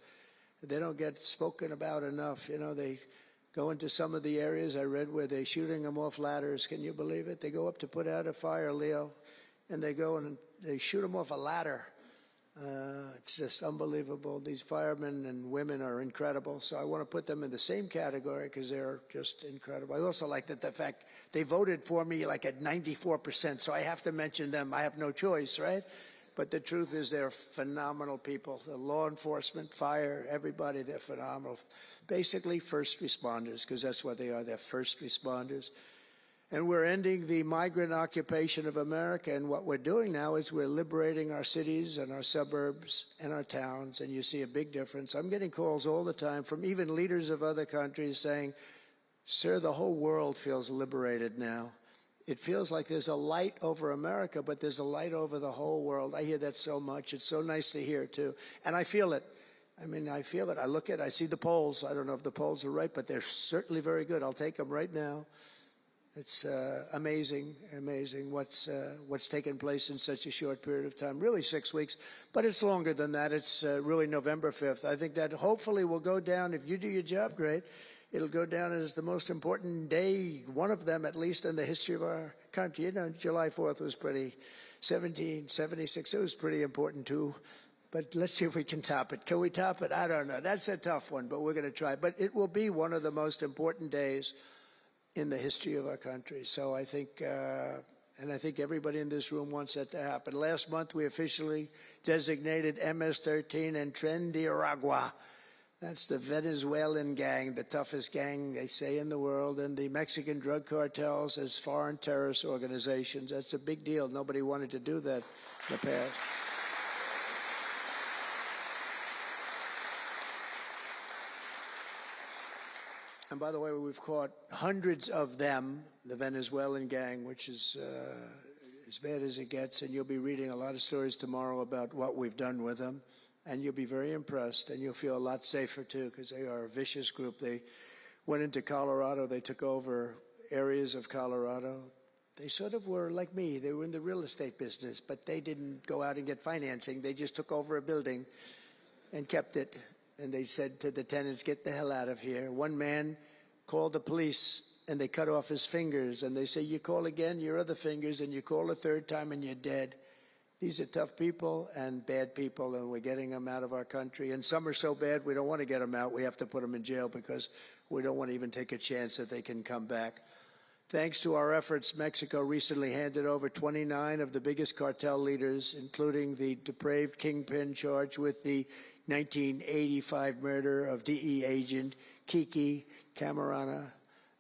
They don't get spoken about enough. You know, they go into some of the areas I read where they're shooting them off ladders. Can you believe it? They go up to put out a fire, Leo, and they go and they shoot them off a ladder. It's just unbelievable. These firemen and women are incredible. So I want to put them in the same category because they're just incredible. I also like that the fact they voted for me like at 94%. So I have to mention them. I have no choice, right? But the truth is they're phenomenal people. The law enforcement, fire, everybody, they're phenomenal. Basically first responders, because that's what they are. They're first responders. And we're ending the migrant occupation of America. And what we're doing now is we're liberating our cities and our suburbs and our towns. And you see a big difference. I'm getting calls all the time from even leaders of other countries saying, sir, the whole world feels liberated now. It feels like there's a light over America, but there's a light over the whole world. I hear that so much. It's so nice to hear, too. And I feel it. I mean, I feel it. I look at it. I see the polls. I don't know if the polls are right, but they're certainly very good. I'll take them right now. It's amazing what's taken place in such a short period of time, really 6 weeks, but it's longer than that. It's really November 5th. I think that hopefully will go down, if you do your job great, it'll go down as the most important day, one of them at least in the history of our country. You know, July 4th was 1776, it was pretty important too. But let's see if we can top it. Can we top it? I don't know. That's a tough one, but we're going to try. But it will be one of the most important days in the history of our country. So I think, and I think everybody in this room wants that to happen. Last month, we officially designated MS-13 and Tren de Aragua. That's the Venezuelan gang, the toughest gang, they say, in the world, and the Mexican drug cartels as foreign terrorist organizations. That's a big deal. Nobody wanted to do that in the past. And by the way, we've caught hundreds of them, the Venezuelan gang, which is as bad as it gets. And you'll be reading a lot of stories tomorrow about what we've done with them. And you'll be very impressed, and you'll feel a lot safer, too, because they are a vicious group. They went into Colorado. They took over areas of Colorado. They sort of were like me. They were in the real estate business, but they didn't go out and get financing. They just took over a building and kept it. And they said to the tenants, get the hell out of here. One man called the police, and they cut off his fingers. And they say, you call again, your other fingers, and you call a third time, and you're dead. These are tough people and bad people, and we're getting them out of our country. And some are so bad, we don't want to get them out. We have to put them in jail because we don't want to even take a chance that they can come back. Thanks to our efforts, Mexico recently handed over 29 of the biggest cartel leaders, including the depraved kingpin charged with the 1985 murder of DE agent Kiki Camarena.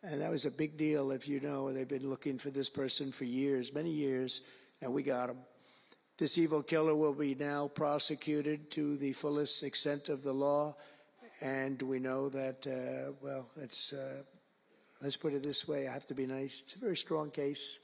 And that was a big deal, if you know. They've been looking for this person for years, many years, and we got him. This evil killer will be now prosecuted to the fullest extent of the law. And we know that, well, let's put it this way. I have to be nice. It's a very strong case.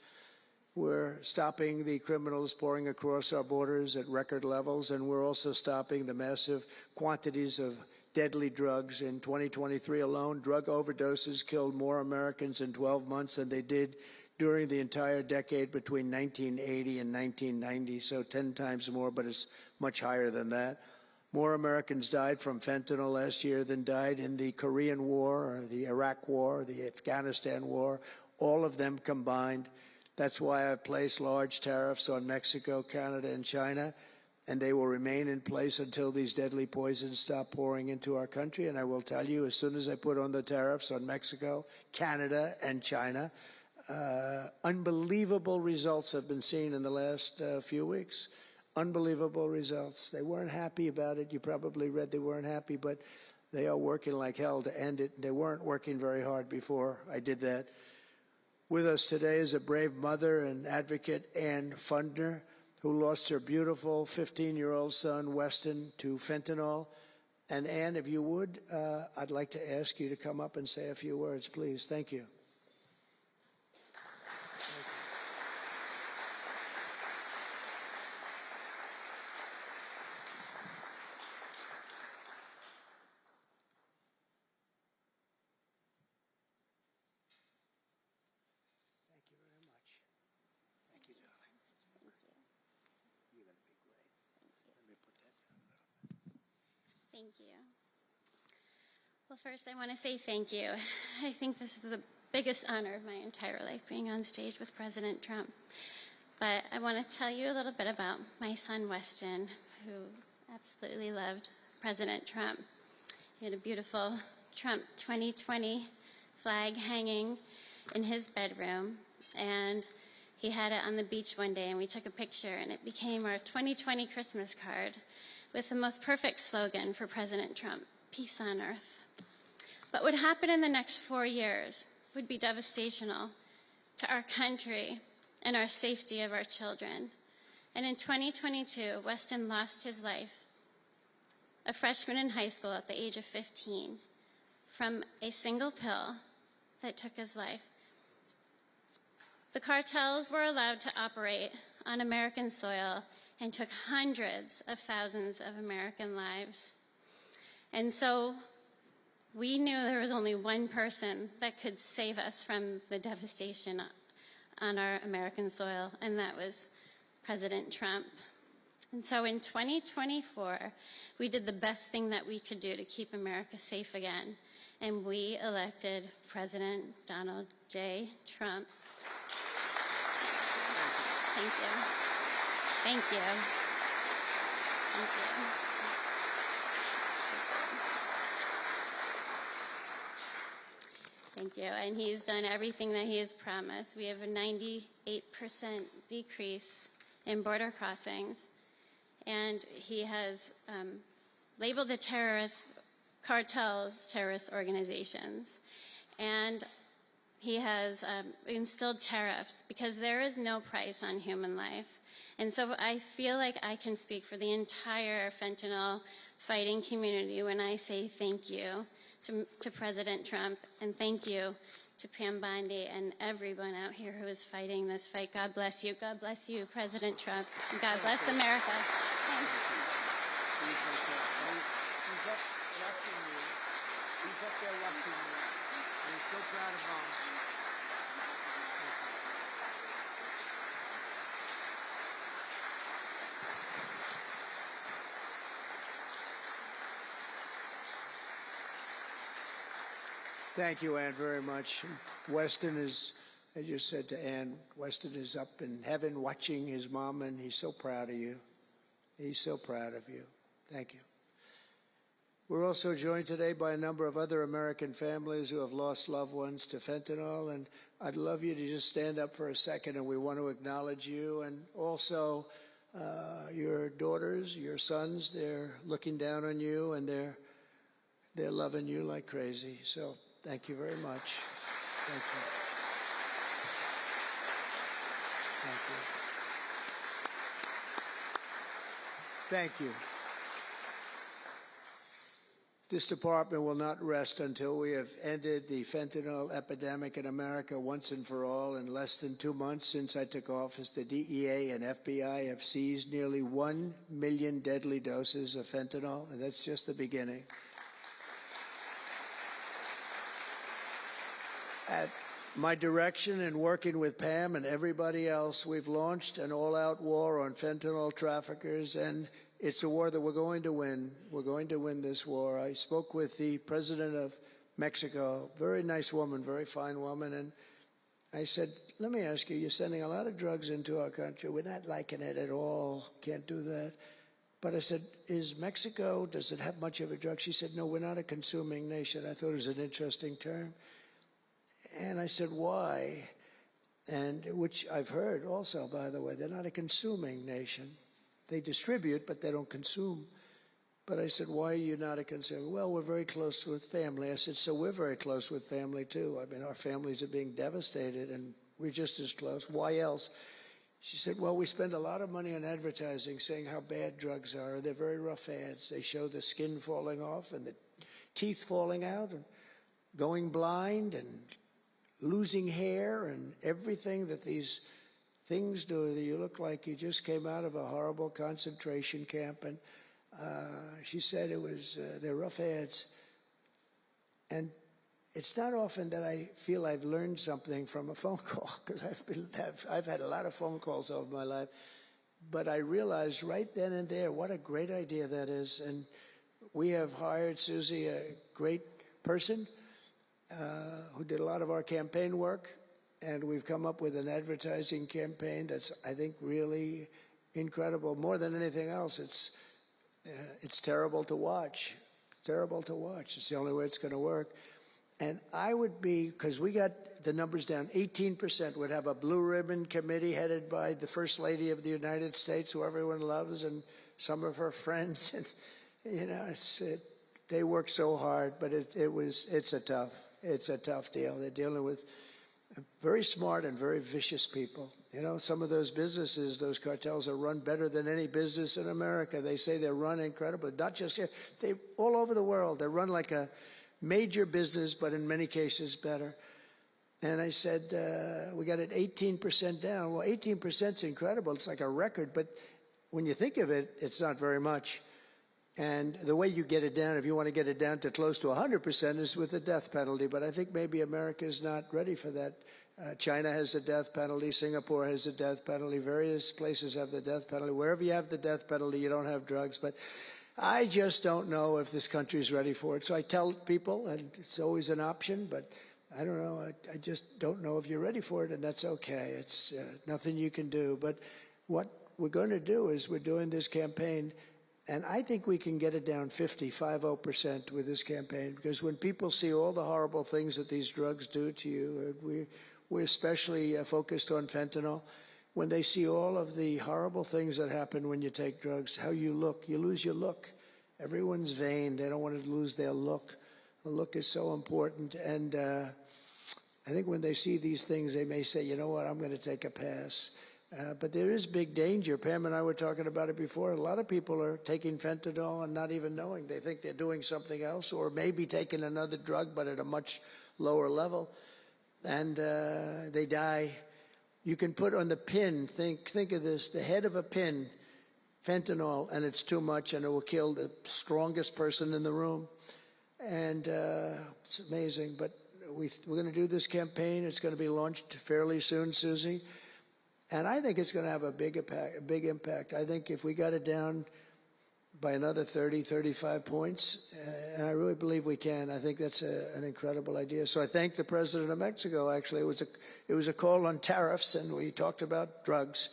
We're stopping the criminals pouring across our borders at record levels, and we're also stopping the massive quantities of deadly drugs. In 2023 alone, drug overdoses killed more Americans in 12 months than they did during the entire decade between 1980 and 1990, so 10 times more, but it's much higher than that. More Americans died from fentanyl last year than died in the Korean War, or the Iraq War, or the Afghanistan War, all of them combined. That's why I've placed large tariffs on Mexico, Canada, and China, and they will remain in place until these deadly poisons stop pouring into our country. And I will tell you, as soon as I put on the tariffs on Mexico, Canada, and China, unbelievable results have been seen in the last few weeks. Unbelievable results. They weren't happy about it. You probably read they weren't happy, but they are working like hell to end it. They weren't working very hard before I did that. With us today is a brave mother and advocate, Ann Fundner, who lost her beautiful 15-year-old son, Weston, to fentanyl. And Ann, if you would, I'd like to ask you to come up and say a few words, please. Thank you. Thank you. Well, first I want to say thank you. I think this is the biggest honor of my entire life, being on stage with President Trump. But I want to tell you a little bit about my son, Weston, who absolutely loved President Trump. He had a beautiful Trump 2020 flag hanging in his bedroom, and he had it on the beach one day, and we took a picture, and it became our 2020 Christmas card with the most perfect slogan for President Trump, peace on earth. What would happen in the next 4 years would be devastational to our country and our safety of our children. And in 2022, Weston lost his life, a freshman in high school at the age of 15, from a single pill that took his life. The cartels were allowed to operate on American soil and took hundreds of thousands of American lives. And so we knew there was only one person that could save us from the devastation on our American soil, and that was President Trump. And so in 2024, we did the best thing that we could do to keep America safe again, and we elected President Donald J. Trump. Thank you. Thank you. Thank you. Thank you. And he's done everything that he has promised. We have a 98% decrease in border crossings. And he has labeled the terrorist cartels terrorist organizations. And he has instilled tariffs because there is no price on human life. And so I feel like I can speak for the entire fentanyl fighting community when I say thank you to President Trump, and thank you to Pam Bondi and everyone out here who is fighting this fight. God bless you. God bless you, President Trump. And God bless America. Thank you. He's up watching you. He's up there watching you. And he's so proud of Mom. Thank you, Ann, very much. Weston is, I just said to Ann, Weston is up in heaven watching his mom, and he's so proud of you. He's so proud of you. Thank you. We're also joined today by a number of other American families who have lost loved ones to fentanyl, and I'd love you to just stand up for a second, and we want to acknowledge you, and also your daughters, your sons. They're looking down on you, and they're loving you like crazy. So thank you very much. Thank you. Thank you. Thank you. This department will not rest until we have ended the fentanyl epidemic in America once and for all. In less than 2 months since I took office, the DEA and FBI have seized nearly 1 million deadly doses of fentanyl, and that's just the beginning. At my direction and working with Pam and everybody else, we've launched an all-out war on fentanyl traffickers, and it's a war that we're going to win. We're going to win this war. I spoke with the president of Mexico, very nice woman, very fine woman, and I said, let me ask you, you're sending a lot of drugs into our country. We're not liking it at all. Can't do that. But I said, is Mexico, does it have much of a drug? She said, no, we're not a consuming nation. I thought it was an interesting term. And I said, why? And which I've heard also, by the way, they're not a consuming nation. They distribute, but they don't consume. But I said, why are you not a consumer? Well, we're very close with family. I said, so we're very close with family, too. I mean, our families are being devastated, and we're just as close. Why else? She said, well, we spend a lot of money on advertising saying how bad drugs are. They're very rough ads. They show the skin falling off and the teeth falling out and going blind and losing hair and everything that these things do. You look like you just came out of a horrible concentration camp. And she said it was, they're rough ads. And it's not often that I feel I've learned something from a phone call, because I've had a lot of phone calls over my life. But I realized right then and there what a great idea that is. And we have hired Susie, a great person who did a lot of our campaign work. And we've come up with an advertising campaign that's, I think, really incredible. More than anything else, it's terrible to watch. Terrible to watch. It's the only way it's going to work. And I would be, because we got the numbers down, 18% would have a blue ribbon committee headed by the First Lady of the United States, who everyone loves, and some of her friends. And, you know, they work so hard, but it's a tough deal. They're dealing with very smart and very vicious people. You know, some of those businesses, those cartels, are run better than any business in America. They say they're run incredibly, not just here, they all over the world. They're run like a major business, but in many cases better. And I said, we got it 18% down. Well, 18% is incredible. It's like a record, but when you think of it, it's not very much. And the way you get it down, if you want to get it down to close to 100%, is with the death penalty. But I think maybe America is not ready for that. China has the death penalty. Singapore has the death penalty. Various places have the death penalty. Wherever you have the death penalty, you don't have drugs. But I just don't know if this country is ready for it. So I tell people, and it's always an option, but I don't know. I just don't know if you're ready for it, and that's okay. It's nothing you can do. But what we're going to do is we're doing this campaign And I think we can get it down 50% with this campaign, because when people see all the horrible things that these drugs do to you, we're especially focused on fentanyl. When they see all of the horrible things that happen when you take drugs, how you look, you lose your look. Everyone's vain. They don't want to lose their look. The look is so important. And I think when they see these things, they may say, you know what, I'm going to take a pass. But there is big danger. Pam and I were talking about it before. A lot of people are taking fentanyl and not even knowing. They think they're doing something else, or maybe taking another drug, but at a much lower level. And they die. You can put on the pin, think of this, the head of a pin, fentanyl, and it's too much, and it will kill the strongest person in the room. And it's amazing. But we're going to do this campaign. It's going to be launched fairly soon, Susie. And I think it's going to have a big impact. I think if we got it down by another 30, 35 points, and I really believe we can, I think that's an incredible idea. So I thank the President of Mexico, actually. It was a call on tariffs, and we talked about drugs.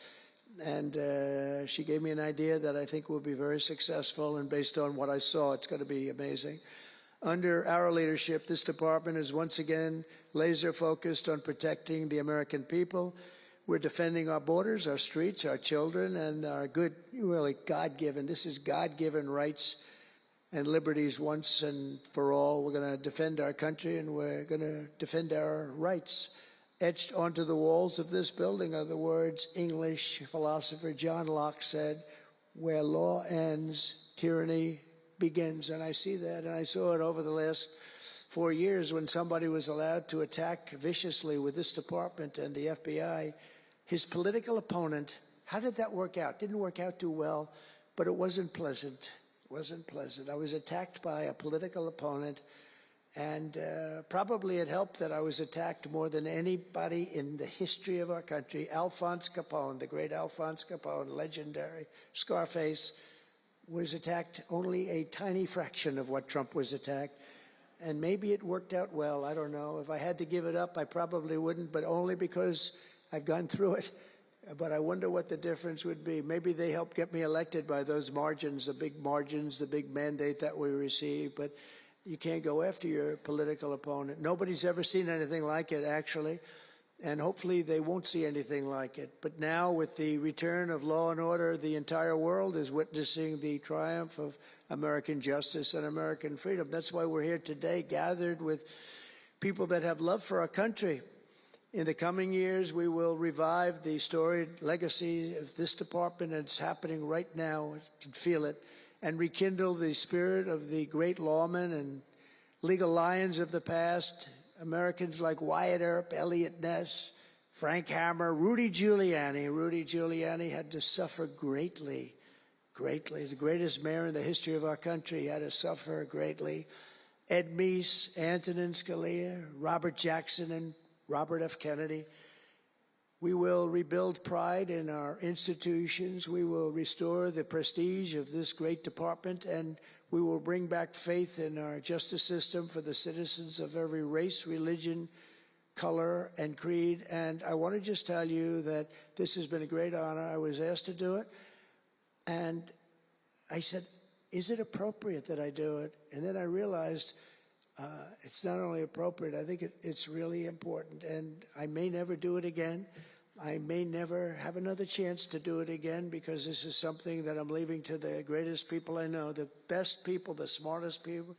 And she gave me an idea that I think will be very successful, and based on what I saw, it's going to be amazing. Under our leadership, this department is once again laser focused on protecting the American people. We're defending our borders, our streets, our children, and our good, really God-given, this is God-given rights and liberties once and for all. We're going to defend our country, and we're going to defend our rights. Etched onto the walls of this building are the words English philosopher John Locke said, "Where law ends, tyranny begins." And I see that, and I saw it over the last 4 years when somebody was allowed to attack viciously with this department and the FBI. His political opponent, how did that work out? Didn't work out too well, but it wasn't pleasant. It wasn't pleasant. I was attacked by a political opponent, and probably it helped that I was attacked more than anybody in the history of our country. Alphonse Capone, the great Alphonse Capone, legendary, Scarface, was attacked only a tiny fraction of what Trump was attacked. And maybe it worked out well. I don't know. If I had to give it up, I probably wouldn't, but only because I've gone through it. But I wonder what the difference would be. Maybe they helped get me elected by those margins, the big mandate that we received. But you can't go after your political opponent. Nobody's ever seen anything like it, actually. And hopefully they won't see anything like it. But now, with the return of law and order, the entire world is witnessing the triumph of American justice and American freedom. That's why we're here today, gathered with people that have love for our country. In the coming years, we will revive the storied legacy of this department, and it's happening right now. You can feel it. And rekindle the spirit of the great lawmen and legal lions of the past, Americans like Wyatt Earp, Elliot Ness, Frank Hammer, Rudy Giuliani. Rudy Giuliani had to suffer greatly. He's the greatest mayor in the history of our country. He had to suffer greatly. Ed Meese, Antonin Scalia, Robert Jackson, and Robert F. Kennedy. We will rebuild pride in our institutions. We will restore the prestige of this great department, and we will bring back faith in our justice system for the citizens of every race, religion, color, and creed. And I want to just tell you that this has been a great honor. I was asked to do it, and I said, is it appropriate that I do it? And then I realized it's not only appropriate, I think it's really important. And I may never do it again. I may never have another chance to do it again, because this is something that I'm leaving to the greatest people I know, the best people, the smartest people,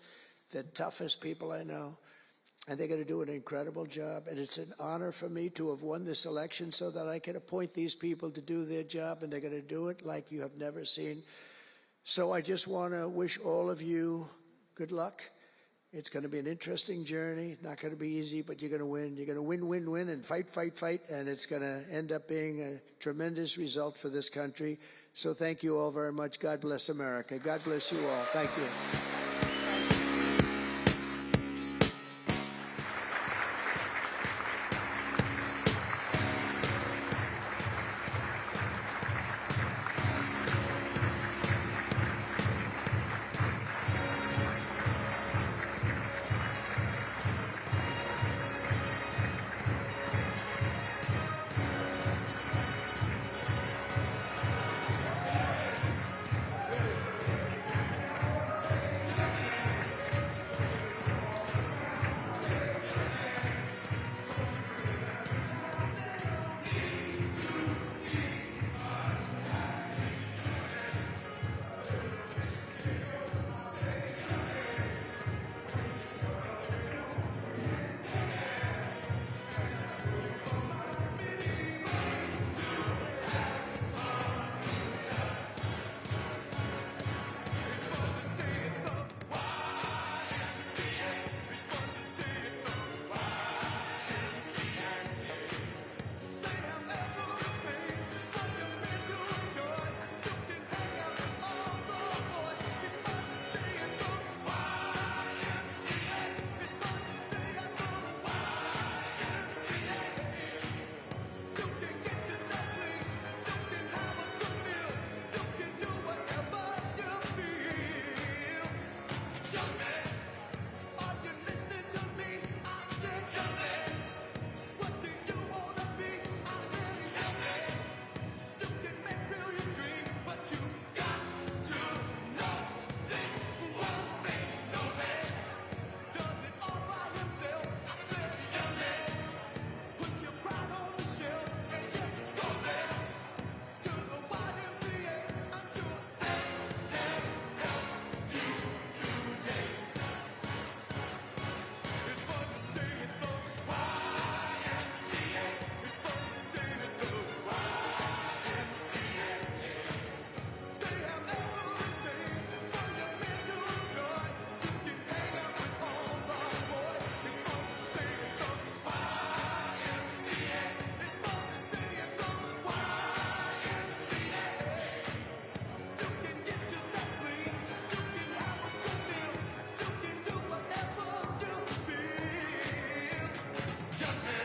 the toughest people I know. And they're going to do an incredible job. And it's an honor for me to have won this election so that I can appoint these people to do their job, and they're going to do it like you have never seen. So I just want to wish all of you good luck. It's going to be an interesting journey. Not going to be easy, but you're going to win. You're going to win, win, win, and fight, fight, fight. And it's going to end up being a tremendous result for this country. So thank you all very much. God bless America. God bless you all. Thank you. jumping.